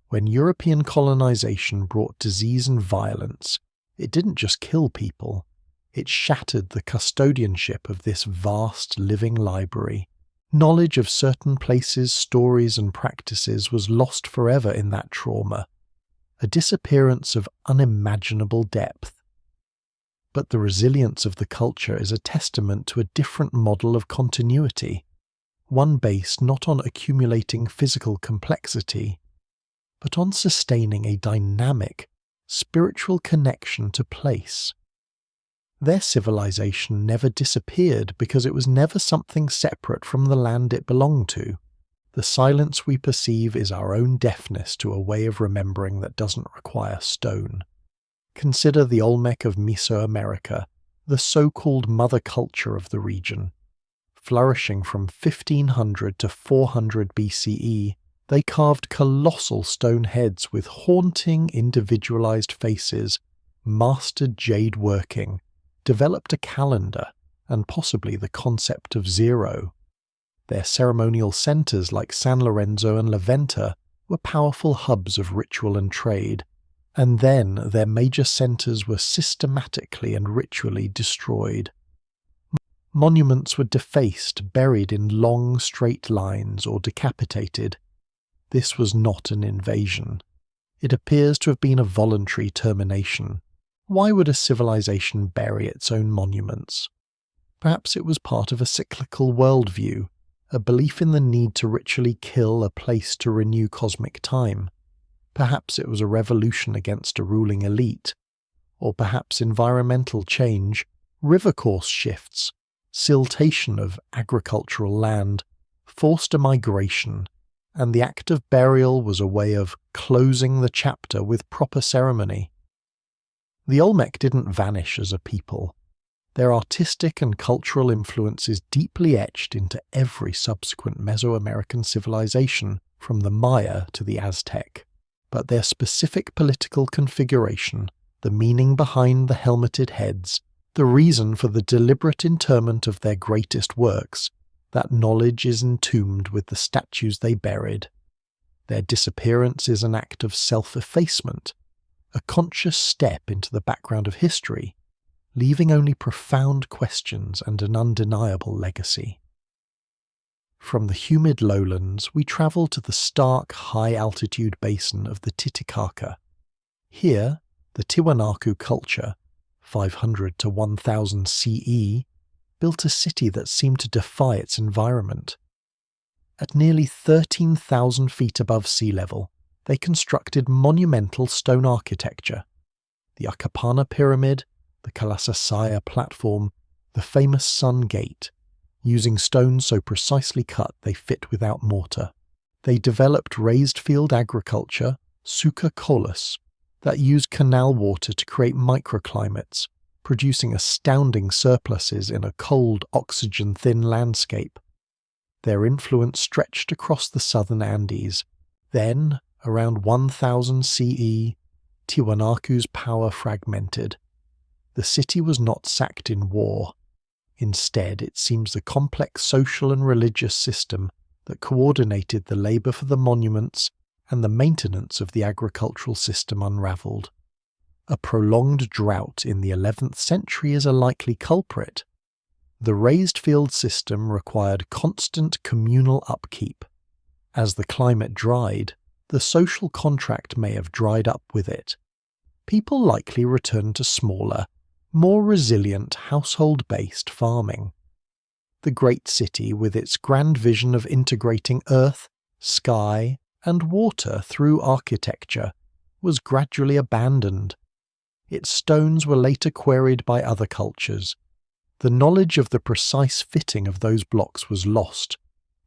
When European colonization brought disease and violence, it didn't just kill people, it shattered the custodianship of this vast living library. Knowledge of certain places, stories, and practices was lost forever in that trauma, a disappearance of unimaginable depth. But the resilience of the culture is a testament to a different model of continuity, one based not on accumulating physical complexity, but on sustaining a dynamic, spiritual connection to place. Their civilization never disappeared because it was never something separate from the land it belonged to. The silence we perceive is our own deafness to a way of remembering that doesn't require stone. Consider the Olmec of Mesoamerica, the so-called mother culture of the region. Flourishing from 1500 to 400 BCE, they carved colossal stone heads with haunting, individualized faces, mastered jade working, developed a calendar, and possibly the concept of zero. Their ceremonial centers like San Lorenzo and La Venta were powerful hubs of ritual and trade, and then their major centers were systematically and ritually destroyed. Monuments were defaced, buried in long, straight lines, or decapitated. This was not an invasion. It appears to have been a voluntary termination. Why would a civilization bury its own monuments? Perhaps it was part of a cyclical worldview, a belief in the need to ritually kill a place to renew cosmic time. Perhaps it was a revolution against a ruling elite. Or perhaps environmental change, river course shifts, siltation of agricultural land, forced a migration, and the act of burial was a way of closing the chapter with proper ceremony. The Olmec didn't vanish as a people. Their artistic and cultural influences deeply etched into every subsequent Mesoamerican civilization, from the Maya to the Aztec. But their specific political configuration, the meaning behind the helmeted heads, the reason for the deliberate interment of their greatest works, that knowledge is entombed with the statues they buried. Their disappearance is an act of self-effacement, a conscious step into the background of history, leaving only profound questions and an undeniable legacy. From the humid lowlands, we travel to the stark, high-altitude basin of the Titicaca. Here, the Tiwanaku culture, 500 to 1000 CE, built a city that seemed to defy its environment. At nearly 13,000 feet above sea level, they constructed monumental stone architecture. The Akapana Pyramid, the Kalasasaya platform, the famous Sun Gate, using stones so precisely cut they fit without mortar. They developed raised field agriculture, suca colus, that used canal water to create microclimates, producing astounding surpluses in a cold, oxygen-thin landscape. Their influence stretched across the southern Andes. Then, around 1000 CE, Tiwanaku's power fragmented. The city was not sacked in war. Instead, it seems the complex social and religious system that coordinated the labour for the monuments and the maintenance of the agricultural system unravelled. A prolonged drought in the 11th century is a likely culprit. The raised field system required constant communal upkeep. As the climate dried, the social contract may have dried up with it. People likely returned to smaller, more resilient household-based farming. The great city, with its grand vision of integrating earth, sky, and water through architecture, was gradually abandoned. Its stones were later quarried by other cultures. The knowledge of the precise fitting of those blocks was lost,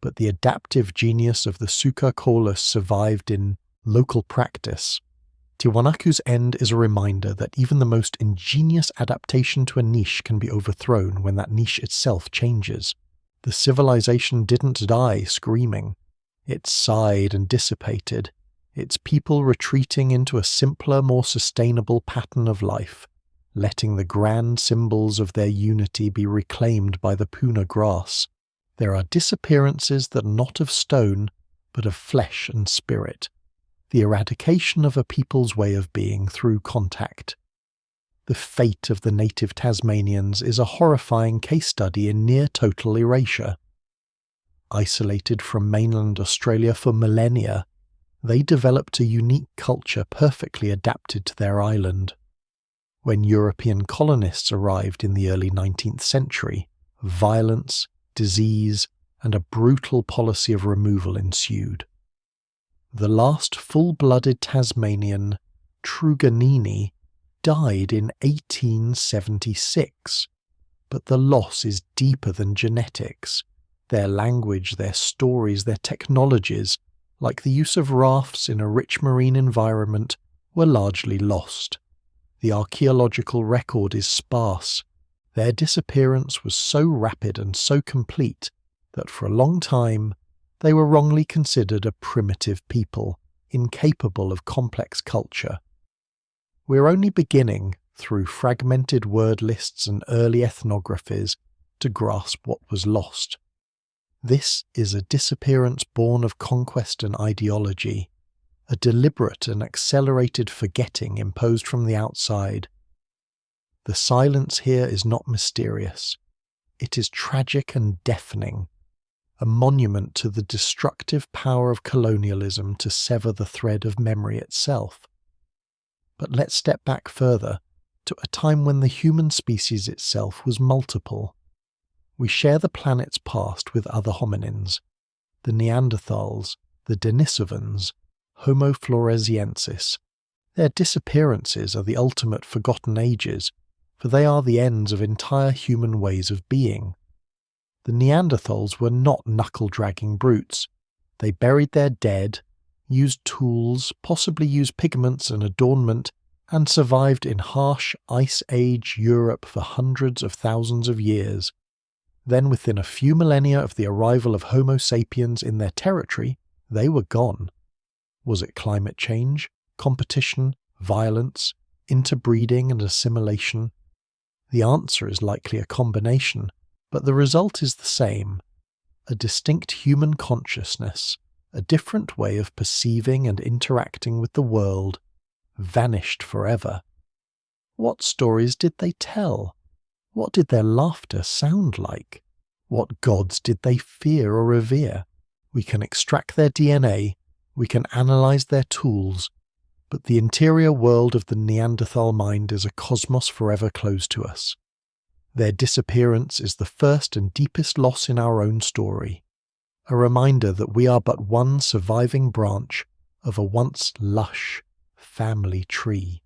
but the adaptive genius of the suca colus survived in local practice. Tiwanaku's end is a reminder that even the most ingenious adaptation to a niche can be overthrown when that niche itself changes. The civilization didn't die screaming. It sighed and dissipated, its people retreating into a simpler, more sustainable pattern of life, letting the grand symbols of their unity be reclaimed by the puna grass. There are disappearances that are not of stone, but of flesh and spirit. The eradication of a people's way of being through contact. The fate of the native Tasmanians is a horrifying case study in near-total erasure. Isolated from mainland Australia for millennia, they developed a unique culture perfectly adapted to their island. When European colonists arrived in the early 19th century, violence, disease, and a brutal policy of removal ensued. The last full-blooded Tasmanian, Truganini, died in 1876, but the loss is deeper than genetics. Their language, their stories, their technologies, like the use of rafts in a rich marine environment, were largely lost. The archaeological record is sparse. Their disappearance was so rapid and so complete that for a long time they were wrongly considered a primitive people, incapable of complex culture. We're only beginning, through fragmented word lists and early ethnographies, to grasp what was lost. This is a disappearance born of conquest and ideology, a deliberate and accelerated forgetting imposed from the outside. The silence here is not mysterious. It is tragic and deafening, a monument to the destructive power of colonialism to sever the thread of memory itself. But let's step back further to a time when the human species itself was multiple. We share the planet's past with other hominins, the Neanderthals, the Denisovans, Homo floresiensis. Their disappearances are the ultimate forgotten ages, for they are the ends of entire human ways of being. The Neanderthals were not knuckle-dragging brutes. They buried their dead, used tools, possibly used pigments and adornment, and survived in harsh Ice Age Europe for hundreds of thousands of years. Then, within a few millennia of the arrival of Homo sapiens in their territory, they were gone. Was it climate change, competition, violence, interbreeding and assimilation? The answer is likely a combination, but the result is the same. A distinct human consciousness, a different way of perceiving and interacting with the world, vanished forever. What stories did they tell? What did their laughter sound like? What gods did they fear or revere? We can extract their DNA, we can analyze their tools, but the interior world of the Neanderthal mind is a cosmos forever closed to us. Their disappearance is the first and deepest loss in our own story, a reminder that we are but one surviving branch of a once lush family tree.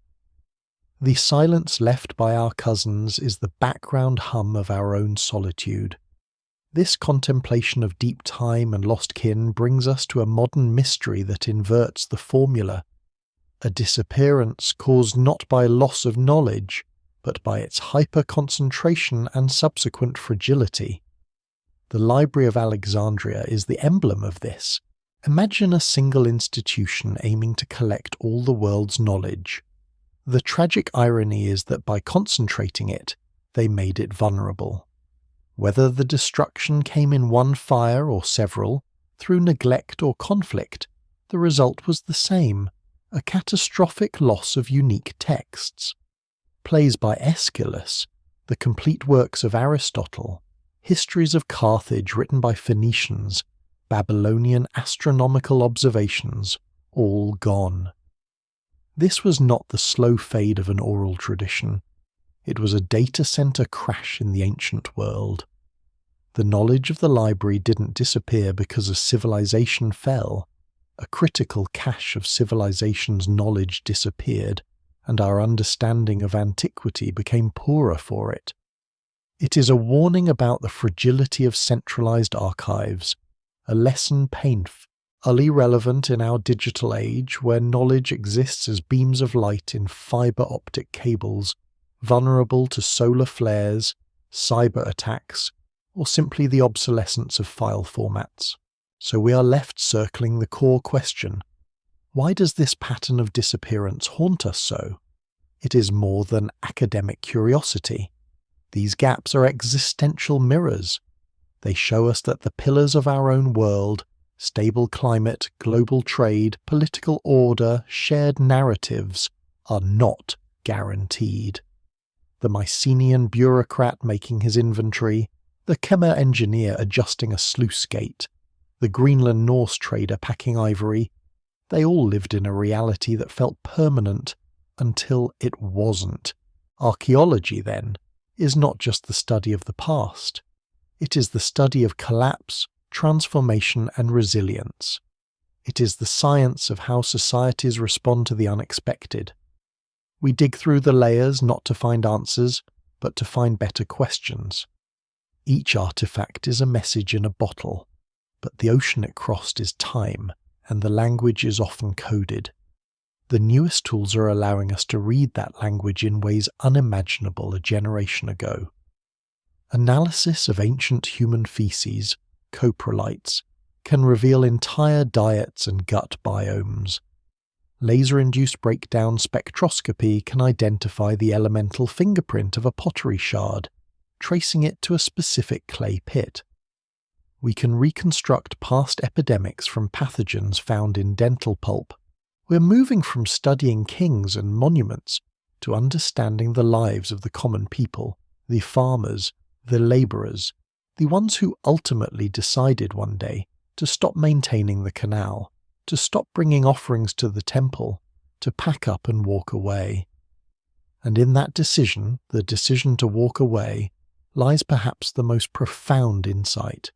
The silence left by our cousins is the background hum of our own solitude. This contemplation of deep time and lost kin brings us to a modern mystery that inverts the formula. A disappearance caused not by loss of knowledge, but by its hyper-concentration and subsequent fragility. The Library of Alexandria is the emblem of this. Imagine a single institution aiming to collect all the world's knowledge. The tragic irony is that by concentrating it, they made it vulnerable. Whether the destruction came in one fire or several, through neglect or conflict, the result was the same, a catastrophic loss of unique texts. Plays by Aeschylus, the complete works of Aristotle, histories of Carthage written by Phoenicians, Babylonian astronomical observations, all gone. This was not the slow fade of an oral tradition. It was a data center crash in the ancient world. The knowledge of the library didn't disappear because a civilization fell. A critical cache of civilization's knowledge disappeared, and our understanding of antiquity became poorer for it. It is a warning about the fragility of centralized archives, a lesson painfully relevant in our digital age where knowledge exists as beams of light in fiber optic cables, vulnerable to solar flares, cyber attacks, or simply the obsolescence of file formats. So we are left circling the core question: why does this pattern of disappearance haunt us so? It is more than academic curiosity. These gaps are existential mirrors. They show us that the pillars of our own world, stable climate, global trade, political order, shared narratives, are not guaranteed. The Mycenaean bureaucrat making his inventory, the Khmer engineer adjusting a sluice gate, the Greenland Norse trader packing ivory, they all lived in a reality that felt permanent until it wasn't. Archaeology, then, is not just the study of the past. It is the study of collapse, transformation, and resilience. It is the science of how societies respond to the unexpected. We dig through the layers not to find answers, but to find better questions. Each artifact is a message in a bottle, but the ocean it crossed is time, and the language is often coded. The newest tools are allowing us to read that language in ways unimaginable a generation ago. Analysis of ancient human feces, coprolites, can reveal entire diets and gut biomes. Laser-induced breakdown spectroscopy can identify the elemental fingerprint of a pottery shard, tracing it to a specific clay pit. We can reconstruct past epidemics from pathogens found in dental pulp. We're moving from studying kings and monuments to understanding the lives of the common people, the farmers, the labourers, the ones who ultimately decided one day to stop maintaining the canal, to stop bringing offerings to the temple, to pack up and walk away. And in that decision, the decision to walk away, lies perhaps the most profound insight.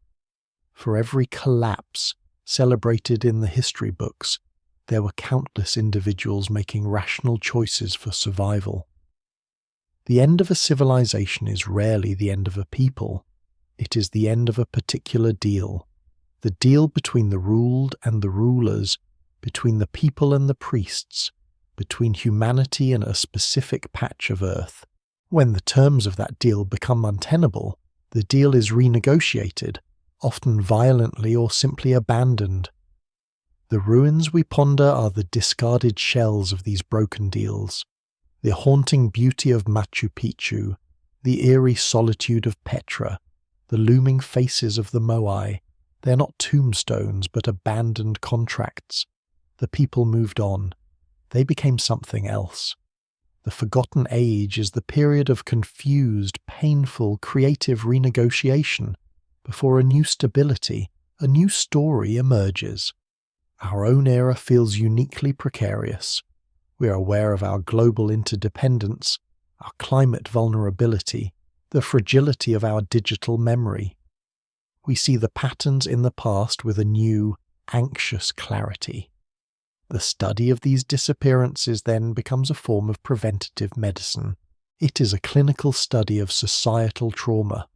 For every collapse celebrated in the history books, there were countless individuals making rational choices for survival. The end of a civilization is rarely the end of a people. It is the end of a particular deal. The deal between the ruled and the rulers, between the people and the priests, between humanity and a specific patch of earth. When the terms of that deal become untenable, the deal is renegotiated, often violently or simply abandoned. The ruins we ponder are the discarded shells of these broken deals, the haunting beauty of Machu Picchu, the eerie solitude of Petra, the looming faces of the Moai. They are not tombstones but abandoned contracts. The people moved on. They became something else. The Forgotten Age is the period of confused, painful, creative renegotiation before a new stability, a new story emerges. Our own era feels uniquely precarious. We are aware of our global interdependence, our climate vulnerability, the fragility of our digital memory. We see the patterns in the past with a new, anxious clarity. The study of these disappearances then becomes a form of preventative medicine. It is a clinical study of societal trauma.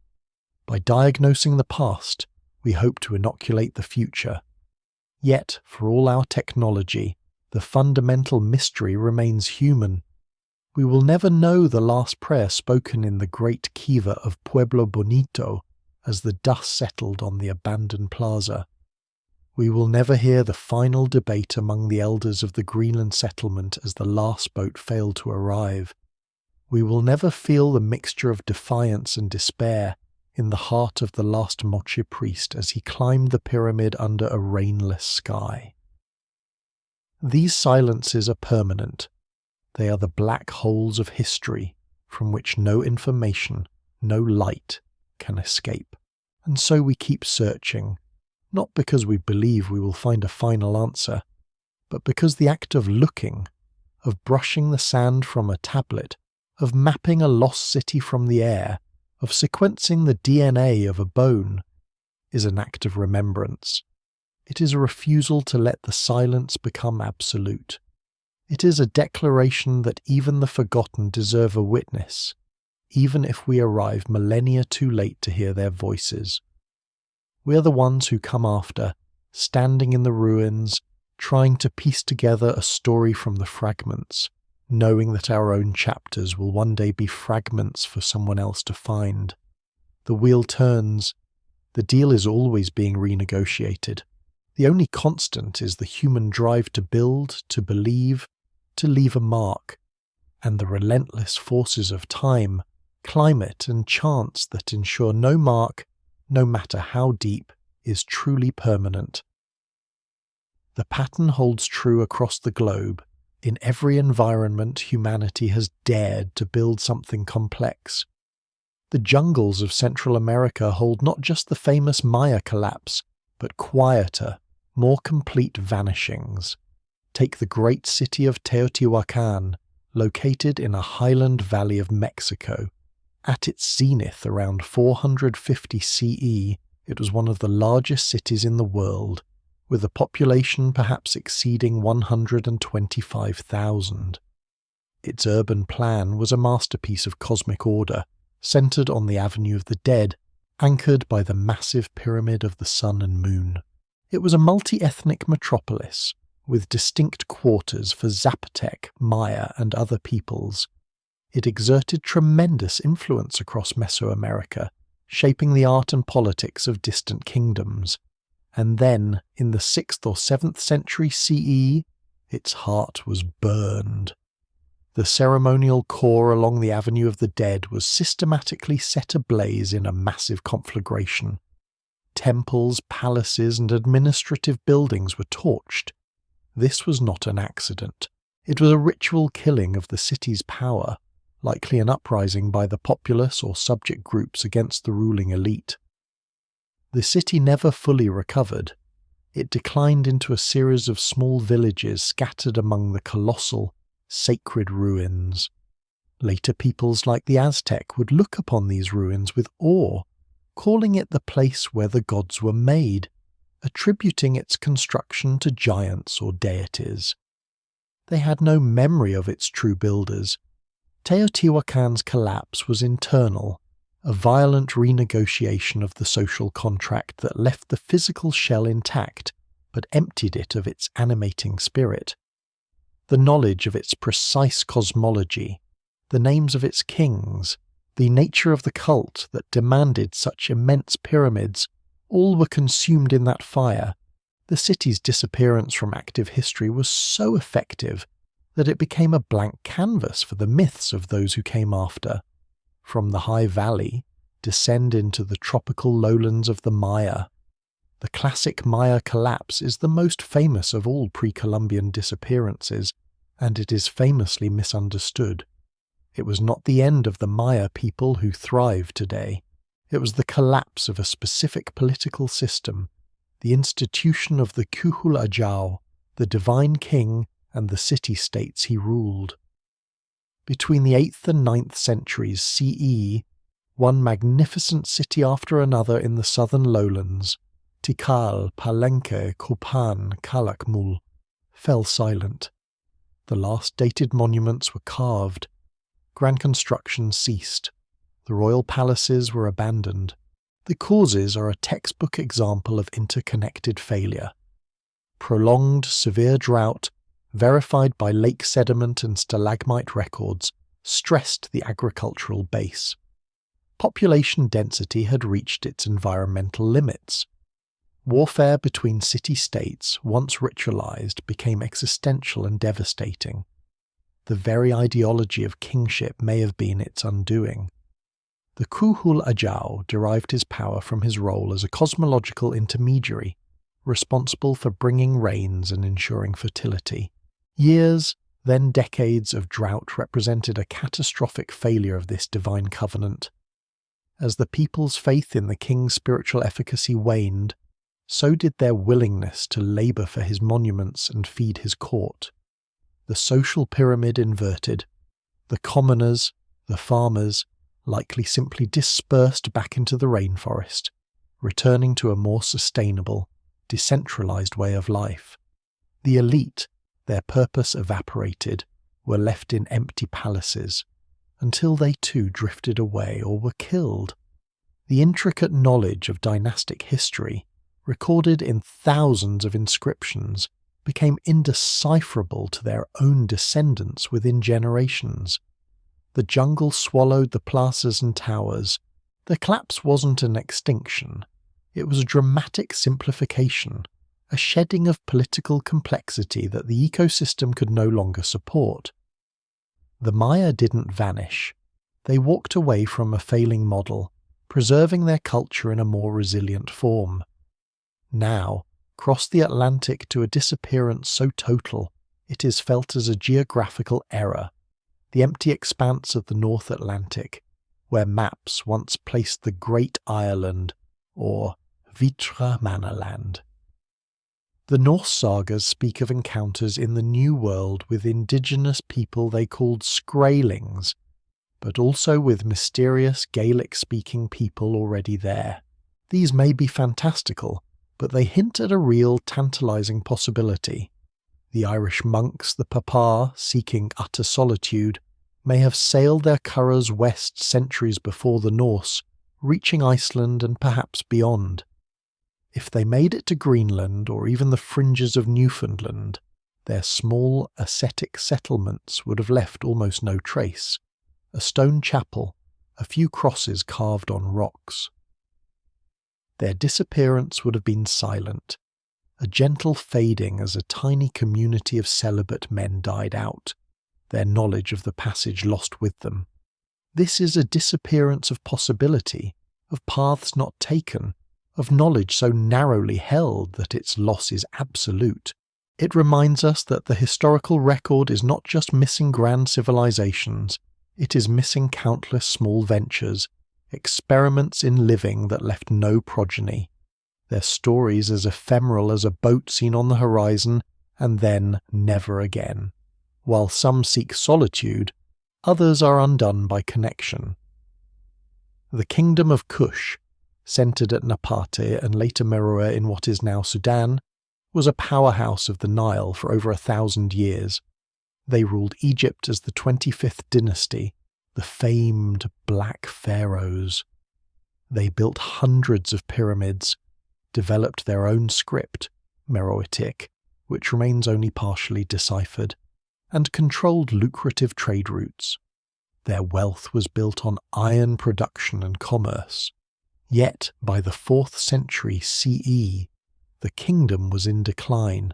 By diagnosing the past, we hope to inoculate the future. Yet, for all our technology, the fundamental mystery remains human. We will never know the last prayer spoken in the great kiva of Pueblo Bonito as the dust settled on the abandoned plaza. We will never hear the final debate among the elders of the Greenland settlement as the last boat failed to arrive. We will never feel the mixture of defiance and despair in the heart of the last Moche priest as he climbed the pyramid under a rainless sky. These silences are permanent. They are the black holes of history from which no information, no light can escape. And so we keep searching, not because we believe we will find a final answer, but because the act of looking, of brushing the sand from a tablet, of mapping a lost city from the air, of sequencing the DNA of a bone, is an act of remembrance. It is a refusal to let the silence become absolute. It is a declaration that even the forgotten deserve a witness, even if we arrive millennia too late to hear their voices. We are the ones who come after, standing in the ruins, trying to piece together a story from the fragments, knowing that our own chapters will one day be fragments for someone else to find. The wheel turns. The deal is always being renegotiated. The only constant is the human drive to build, to believe, to leave a mark, and the relentless forces of time, climate, and chance that ensure no mark, no matter how deep, is truly permanent. The pattern holds true across the globe. In every environment, humanity has dared to build something complex. The jungles of Central America hold not just the famous Maya collapse, but quieter, more complete vanishings. Take the great city of Teotihuacan, located in a highland valley of Mexico. At its zenith around 450 CE, it was one of the largest cities in the world, with a population perhaps exceeding 125,000. Its urban plan was a masterpiece of cosmic order, centered on the Avenue of the Dead, anchored by the massive pyramid of the sun and moon. It was a multi-ethnic metropolis, with distinct quarters for Zapotec, Maya, and other peoples. It exerted tremendous influence across Mesoamerica, shaping the art and politics of distant kingdoms. And then, in the 6th or 7th century CE, its heart was burned. The ceremonial core along the Avenue of the Dead was systematically set ablaze in a massive conflagration. Temples, palaces, and administrative buildings were torched. This was not an accident. It was a ritual killing of the city's power, likely an uprising by the populace or subject groups against the ruling elite. The city never fully recovered. It declined into a series of small villages scattered among the colossal, sacred ruins. Later peoples like the Aztec would look upon these ruins with awe, calling it the place where the gods were made, attributing its construction to giants or deities. They had no memory of its true builders. Teotihuacan's collapse was internal, a violent renegotiation of the social contract that left the physical shell intact but emptied it of its animating spirit. The knowledge of its precise cosmology, the names of its kings, the nature of the cult that demanded such immense pyramids, all were consumed in that fire. The city's disappearance from active history was so effective that it became a blank canvas for the myths of those who came after. From the high valley, descend into the tropical lowlands of the Maya. The classic Maya collapse is the most famous of all pre-Columbian disappearances, and it is famously misunderstood. It was not the end of the Maya people who thrive today. It was the collapse of a specific political system, the institution of the Kuhul Ajau, the divine king, and the city-states he ruled. Between the 8th and 9th centuries CE, one magnificent city after another in the southern lowlands, Tikal, Palenque, Copan, Calakmul, fell silent. The last dated monuments were carved. Grand construction ceased. The royal palaces were abandoned. The causes are a textbook example of interconnected failure. Prolonged, severe drought, verified by lake sediment and stalagmite records, stressed the agricultural base. Population density had reached its environmental limits. Warfare between city-states, once ritualized, became existential and devastating. The very ideology of kingship may have been its undoing. The Kuhul Ajau derived his power from his role as a cosmological intermediary, responsible for bringing rains and ensuring fertility. Years, then decades of drought represented a catastrophic failure of this divine covenant. As the people's faith in the king's spiritual efficacy waned, so did their willingness to labour for his monuments and feed his court. The social pyramid inverted. The commoners, the farmers, likely simply dispersed back into the rainforest, returning to a more sustainable, decentralised way of life. The elite, their purpose evaporated, were left in empty palaces, until they too drifted away or were killed. The intricate knowledge of dynastic history, recorded in thousands of inscriptions, became indecipherable to their own descendants within generations. The jungle swallowed the plazas and towers. The collapse wasn't an extinction. It was a dramatic simplification, a shedding of political complexity that the ecosystem could no longer support. The Maya didn't vanish. They walked away from a failing model, preserving their culture in a more resilient form. Now, cross the Atlantic to a disappearance so total, it is felt as a geographical error, the empty expanse of the North Atlantic, where maps once placed the Great Ireland, or Vitra Manaland. The Norse sagas speak of encounters in the New World with indigenous people they called Skraelings, but also with mysterious Gaelic-speaking people already there. These may be fantastical, but they hint at a real, tantalizing possibility. The Irish monks, the Papa, seeking utter solitude, may have sailed their curraghs west centuries before the Norse, reaching Iceland and perhaps beyond. If they made it to Greenland or even the fringes of Newfoundland, their small, ascetic settlements would have left almost no trace. A stone chapel, a few crosses carved on rocks. their disappearance would have been silent, a gentle fading as a tiny community of celibate men died out, their knowledge of the passage lost with them. This is a disappearance of possibility, of paths not taken, of knowledge so narrowly held that its loss is absolute. It reminds us that the historical record is not just missing grand civilizations, it is missing countless small ventures, experiments in living that left no progeny, their stories as ephemeral as a boat seen on the horizon and then never again. While some seek solitude, others are undone by connection. The kingdom of Kush, centered at Nabataean and later Meroe in what is now Sudan, was a powerhouse of the Nile for over 1,000 years. They ruled Egypt as the 25th dynasty, the famed Black Pharaohs. They built hundreds of pyramids, developed their own script, Meroitic, which remains only partially deciphered, and controlled lucrative trade routes. Their wealth was built on iron production and commerce. Yet, by the 4th century CE, the kingdom was in decline.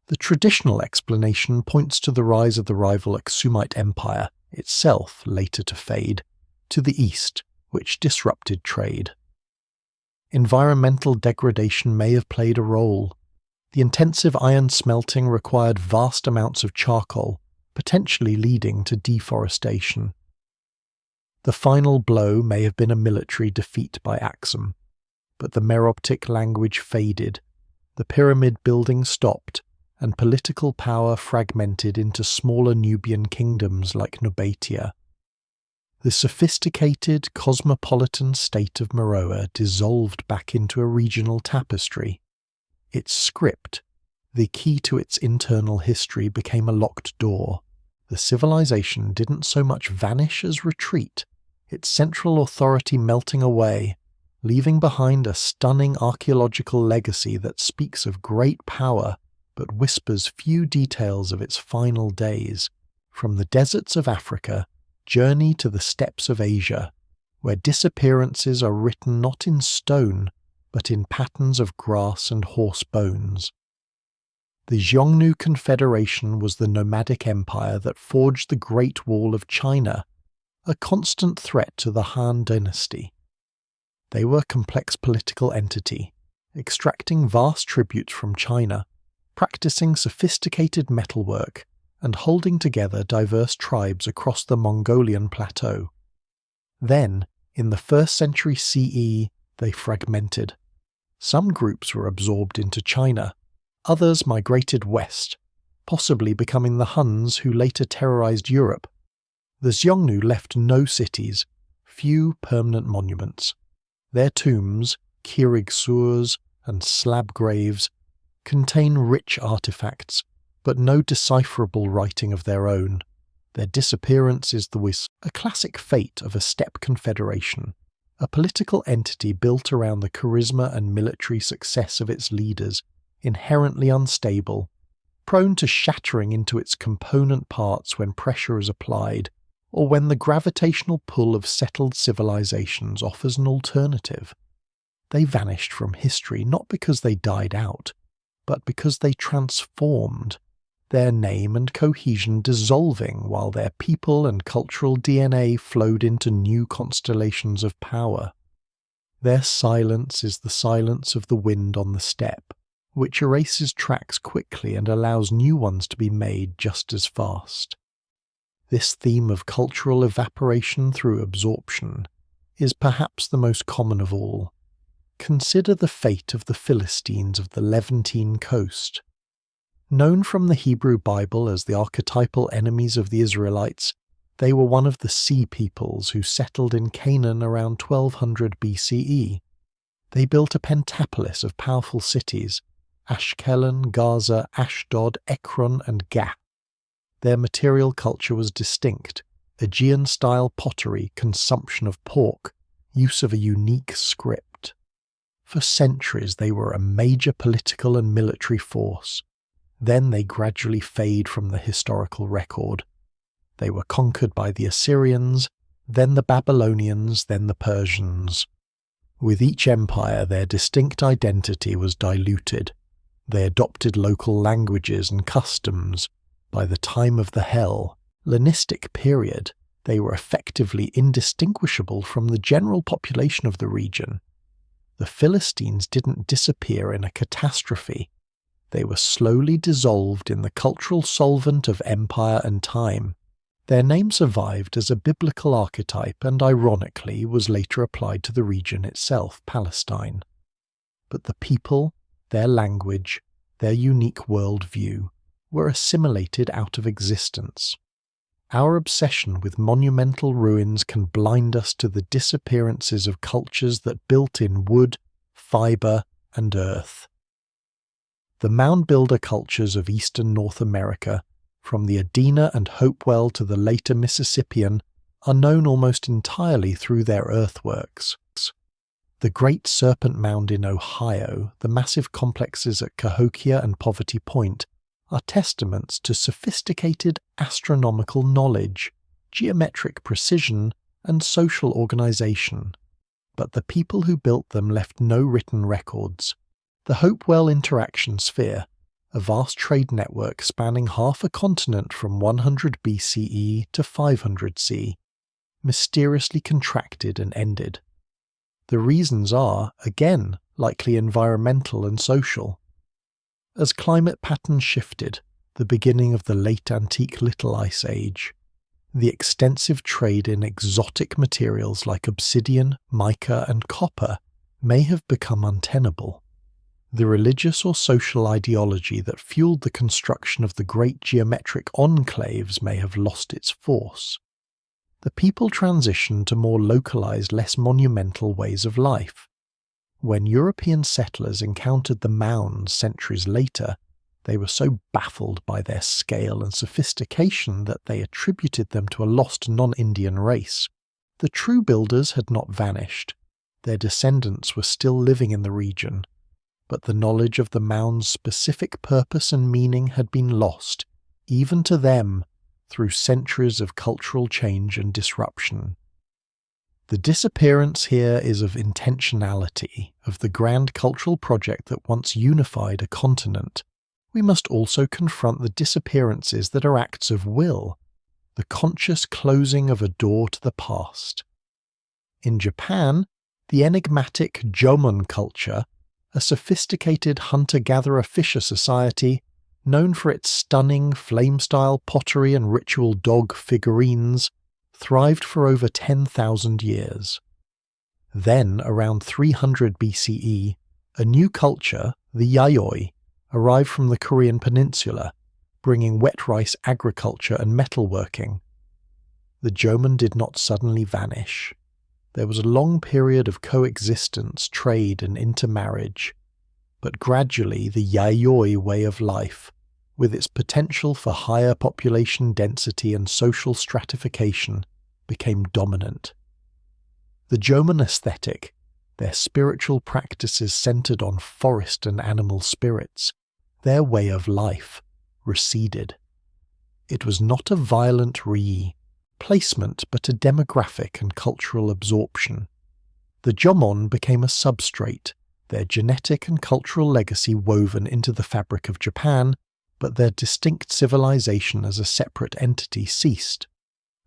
The traditional explanation points to the rise of the rival Axumite Empire, itself later to fade, to the east, which disrupted trade. Environmental degradation may have played a role. The intensive iron smelting required vast amounts of charcoal, potentially leading to deforestation. The final blow may have been a military defeat by Axum, but the Meroptic language faded, the pyramid building stopped, and political power fragmented into smaller Nubian kingdoms like Nabatea. The sophisticated, cosmopolitan state of Meroe dissolved back into a regional tapestry. Its script, the key to its internal history, became a locked door. The civilization didn't so much vanish as retreat, its central authority melting away, leaving behind a stunning archaeological legacy that speaks of great power but whispers few details of its final days. From the deserts of Africa, journey to the steppes of Asia, where disappearances are written not in stone, but in patterns of grass and horse bones. The Xiongnu Confederation was the nomadic empire that forged the Great Wall of China, a constant threat to the Han dynasty. They were a complex political entity, extracting vast tributes from China, practicing sophisticated metalwork, and holding together diverse tribes across the Mongolian plateau. Then, in the 1st century CE, they fragmented. Some groups were absorbed into China, others migrated west, possibly becoming the Huns who later terrorized Europe. The Xiongnu left no cities, few permanent monuments. Their tombs, kirigsurs and slab graves, contain rich artifacts, but no decipherable writing of their own. Their disappearance is a classic fate of a steppe confederation, a political entity built around the charisma and military success of its leaders, inherently unstable, prone to shattering into its component parts when pressure is applied, or when the gravitational pull of settled civilizations offers an alternative. They vanished from history not because they died out, but because they transformed, their name and cohesion dissolving while their people and cultural DNA flowed into new constellations of power. Their silence is the silence of the wind on the steppe, which erases tracks quickly and allows new ones to be made just as fast. This theme of cultural evaporation through absorption is perhaps the most common of all. Consider the fate of the Philistines of the Levantine coast. Known from the Hebrew Bible as the archetypal enemies of the Israelites, they were one of the sea peoples who settled in Canaan around 1200 BCE. They built a pentapolis of powerful cities, Ashkelon, Gaza, Ashdod, Ekron and Gath. Their material culture was distinct: Aegean-style pottery, consumption of pork, use of a unique script. For centuries they were a major political and military force. Then they gradually fade from the historical record. They were conquered by the Assyrians, then the Babylonians, then the Persians. With each empire, their distinct identity was diluted. They adopted local languages and customs. By the time of the Hellenistic period, they were effectively indistinguishable from the general population of the region. The Philistines didn't disappear in a catastrophe. They were slowly dissolved in the cultural solvent of empire and time. Their name survived as a biblical archetype and ironically was later applied to the region itself, Palestine. But the people, their language, their unique worldview were assimilated out of existence. Our obsession with monumental ruins can blind us to the disappearances of cultures that built in wood, fibre, and earth. The mound builder cultures of eastern North America, from the Adena and Hopewell to the later Mississippian, are known almost entirely through their earthworks. The Great Serpent Mound in Ohio, the massive complexes at Cahokia and Poverty Point, are testaments to sophisticated astronomical knowledge, geometric precision, and social organization. But the people who built them left no written records. The Hopewell Interaction Sphere, a vast trade network spanning half a continent from 100 BCE to 500 C, mysteriously contracted and ended. The reasons are, again, likely environmental and social. As climate patterns shifted, the beginning of the late Antique Little Ice Age, the extensive trade in exotic materials like obsidian, mica, and copper may have become untenable. The religious or social ideology that fueled the construction of the great geometric enclaves may have lost its force. The people transitioned to more localized, less monumental ways of life. When European settlers encountered the mounds centuries later, they were so baffled by their scale and sophistication that they attributed them to a lost non-Indian race. The true builders had not vanished. Their descendants were still living in the region, but the knowledge of the mound's specific purpose and meaning had been lost, even to them, through centuries of cultural change and disruption. The disappearance here is of intentionality, of the grand cultural project that once unified a continent. We must also confront the disappearances that are acts of will, the conscious closing of a door to the past. In Japan, the enigmatic Jomon culture, a sophisticated hunter-gatherer-fisher society, known for its stunning flame-style pottery and ritual dog figurines, thrived for over 10,000 years. Then, around 300 BCE, a new culture, the Yayoi, arrived from the Korean peninsula, bringing wet rice agriculture and metalworking. The Jomon did not suddenly vanish. There was a long period of coexistence, trade, and intermarriage, but gradually the Yayoi way of life, with its potential for higher population density and social stratification, became dominant. The Jomon aesthetic, their spiritual practices centered on forest and animal spirits, their way of life, receded. It was not a violent replacement, but a demographic and cultural absorption. The Jomon became a substrate, their genetic and cultural legacy woven into the fabric of Japan, but their distinct civilization as a separate entity ceased.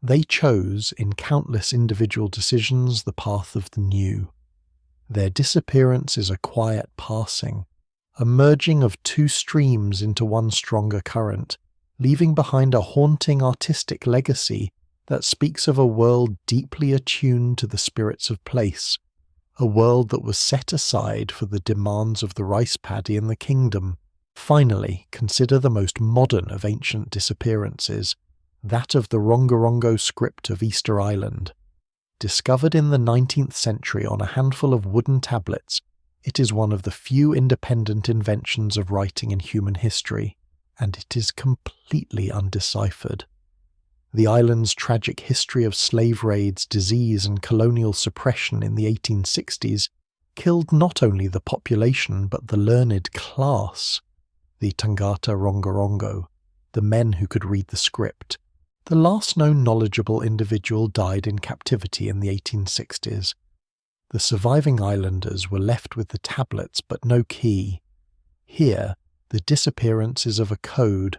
They chose, in countless individual decisions, the path of the new. Their disappearance is a quiet passing, a merging of two streams into one stronger current, leaving behind a haunting artistic legacy that speaks of a world deeply attuned to the spirits of place, a world that was set aside for the demands of the rice paddy and the kingdom. Finally, consider the most modern of ancient disappearances, that of the Rongorongo script of Easter Island. Discovered in the 19th century on a handful of wooden tablets, it is one of the few independent inventions of writing in human history, and it is completely undeciphered. The island's tragic history of slave raids, disease, and colonial suppression in the 1860s killed not only the population but the learned class, the Tangata Rongorongo, the men who could read the script. The last known knowledgeable individual died in captivity in the 1860s. The surviving islanders were left with the tablets but no key. Here, the disappearance is of a code,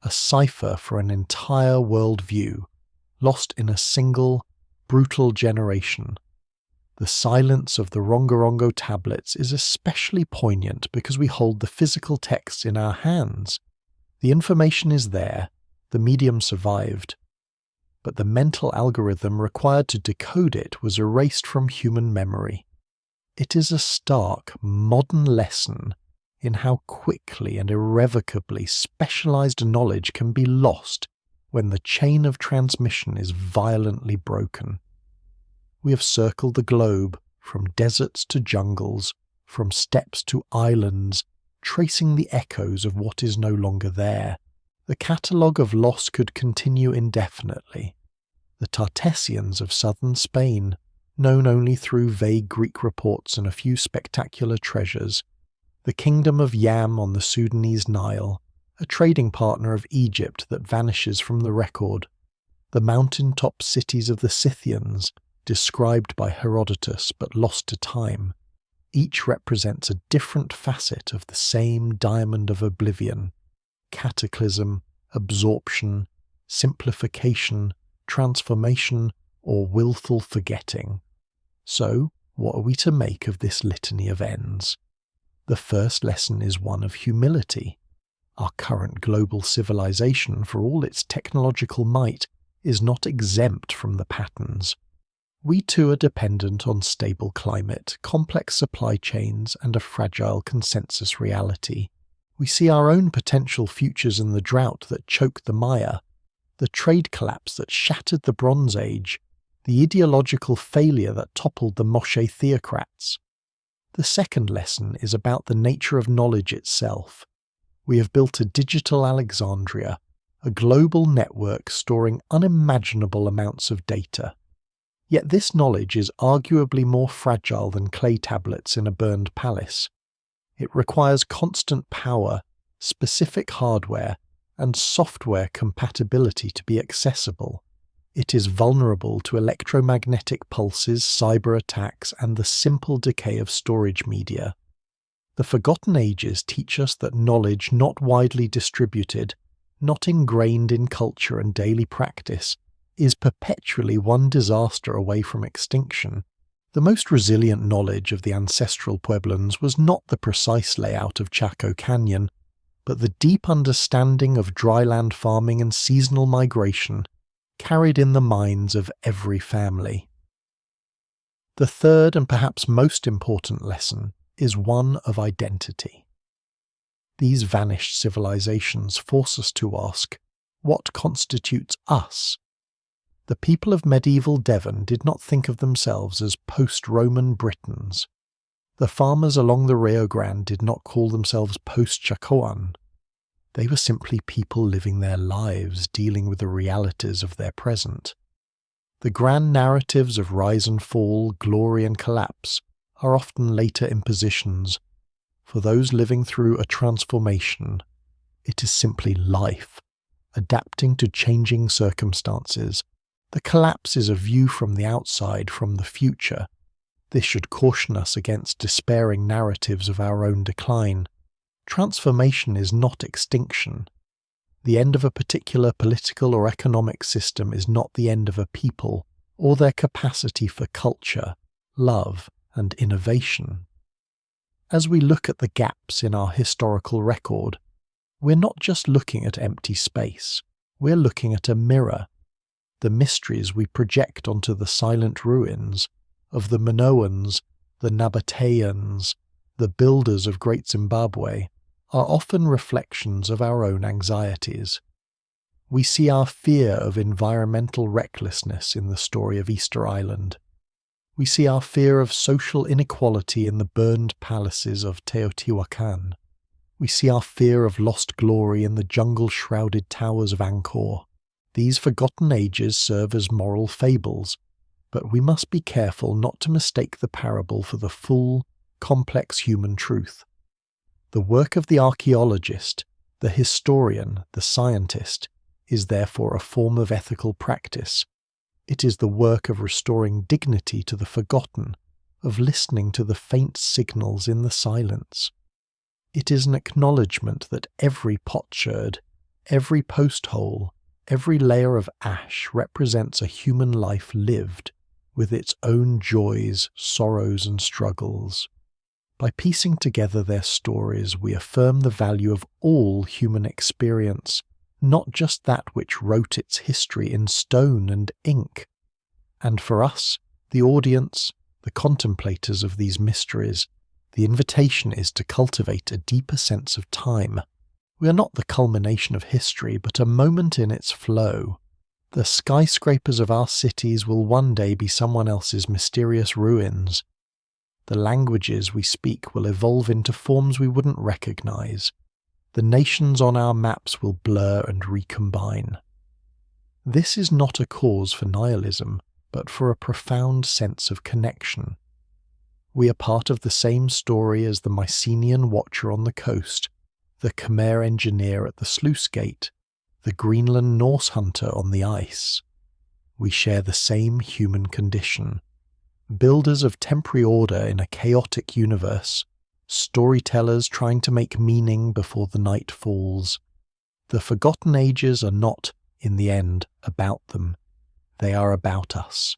a cipher for an entire worldview, lost in a single, brutal generation. The silence of the Rongorongo tablets is especially poignant because we hold the physical text in our hands. The information is there, the medium survived, but the mental algorithm required to decode it was erased from human memory. It is a stark, modern lesson in how quickly and irrevocably specialized knowledge can be lost when the chain of transmission is violently broken. We have circled the globe, from deserts to jungles, from steppes to islands, tracing the echoes of what is no longer there. The catalogue of loss could continue indefinitely. The Tartessians of southern Spain, known only through vague Greek reports and a few spectacular treasures. The kingdom of Yam on the Sudanese Nile, a trading partner of Egypt that vanishes from the record. The mountain-top cities of the Scythians, described by Herodotus but lost to time. Each represents a different facet of the same diamond of oblivion: cataclysm, absorption, simplification, transformation, or willful forgetting. So, what are we to make of this litany of ends? The first lesson is one of humility. Our current global civilization, for all its technological might, is not exempt from the patterns. We too are dependent on stable climate, complex supply chains, and a fragile consensus reality. We see our own potential futures in the drought that choked the Maya, the trade collapse that shattered the Bronze Age, the ideological failure that toppled the Moshe theocrats. The second lesson is about the nature of knowledge itself. We have built a digital Alexandria, a global network storing unimaginable amounts of data. Yet this knowledge is arguably more fragile than clay tablets in a burned palace. It requires constant power, specific hardware, and software compatibility to be accessible. It is vulnerable to electromagnetic pulses, cyber attacks, and the simple decay of storage media. The Forgotten Ages teach us that knowledge not widely distributed, not ingrained in culture and daily practice, is perpetually one disaster away from extinction. The most resilient knowledge of the ancestral Puebloans was not the precise layout of Chaco Canyon, but the deep understanding of dryland farming and seasonal migration, carried in the minds of every family. The third and perhaps most important lesson is one of identity. These vanished civilizations force us to ask, what constitutes us? The people of medieval Devon did not think of themselves as post-Roman Britons. The farmers along the Rio Grande did not call themselves post-Chacoan. They were simply people living their lives, dealing with the realities of their present. The grand narratives of rise and fall, glory and collapse, are often later impositions. For those living through a transformation, it is simply life, adapting to changing circumstances. The collapse is a view from the outside, from the future. This should caution us against despairing narratives of our own decline. Transformation is not extinction. The end of a particular political or economic system is not the end of a people or their capacity for culture, love, and innovation. As we look at the gaps in our historical record, we're not just looking at empty space, we're looking at a mirror. The mysteries we project onto the silent ruins of the Minoans, the Nabataeans, the builders of Great Zimbabwe, are often reflections of our own anxieties. We see our fear of environmental recklessness in the story of Easter Island. We see our fear of social inequality in the burned palaces of Teotihuacan. We see our fear of lost glory in the jungle-shrouded towers of Angkor. These forgotten ages serve as moral fables, but we must be careful not to mistake the parable for the full, complex human truth. The work of the archaeologist, the historian, the scientist, is therefore a form of ethical practice. It is the work of restoring dignity to the forgotten, of listening to the faint signals in the silence. It is an acknowledgement that every potsherd, every post hole, every layer of ash represents a human life lived, with its own joys, sorrows, and struggles. By piecing together their stories, we affirm the value of all human experience, not just that which wrote its history in stone and ink. And for us, the audience, the contemplators of these mysteries, the invitation is to cultivate a deeper sense of time. We are not the culmination of history, but a moment in its flow. The skyscrapers of our cities will one day be someone else's mysterious ruins. The languages we speak will evolve into forms we wouldn't recognize. The nations on our maps will blur and recombine. This is not a cause for nihilism, but for a profound sense of connection. We are part of the same story as the Mycenaean watcher on the coast, the Khmer engineer at the sluice gate, the Greenland Norse hunter on the ice. We share the same human condition. Builders of temporary order in a chaotic universe, storytellers trying to make meaning before the night falls. The forgotten ages are not, in the end, about them. They are about us.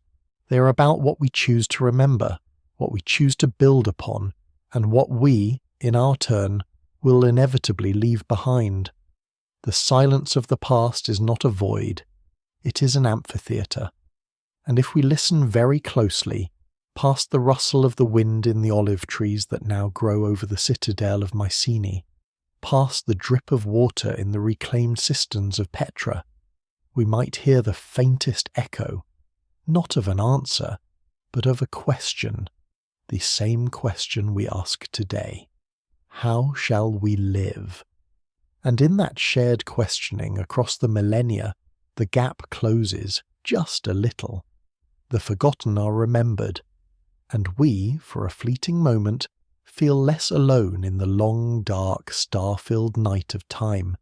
They are about what we choose to remember, what we choose to build upon, and what we, in our turn, will inevitably leave behind. The silence of the past is not a void. It is an amphitheatre. And if we listen very closely, past the rustle of the wind in the olive trees that now grow over the citadel of Mycenae, past the drip of water in the reclaimed cisterns of Petra, we might hear the faintest echo, not of an answer, but of a question, the same question we ask today. How shall we live? And in that shared questioning across the millennia, the gap closes just a little. The forgotten are remembered, and we, for a fleeting moment, feel less alone in the long, dark, star-filled night of time.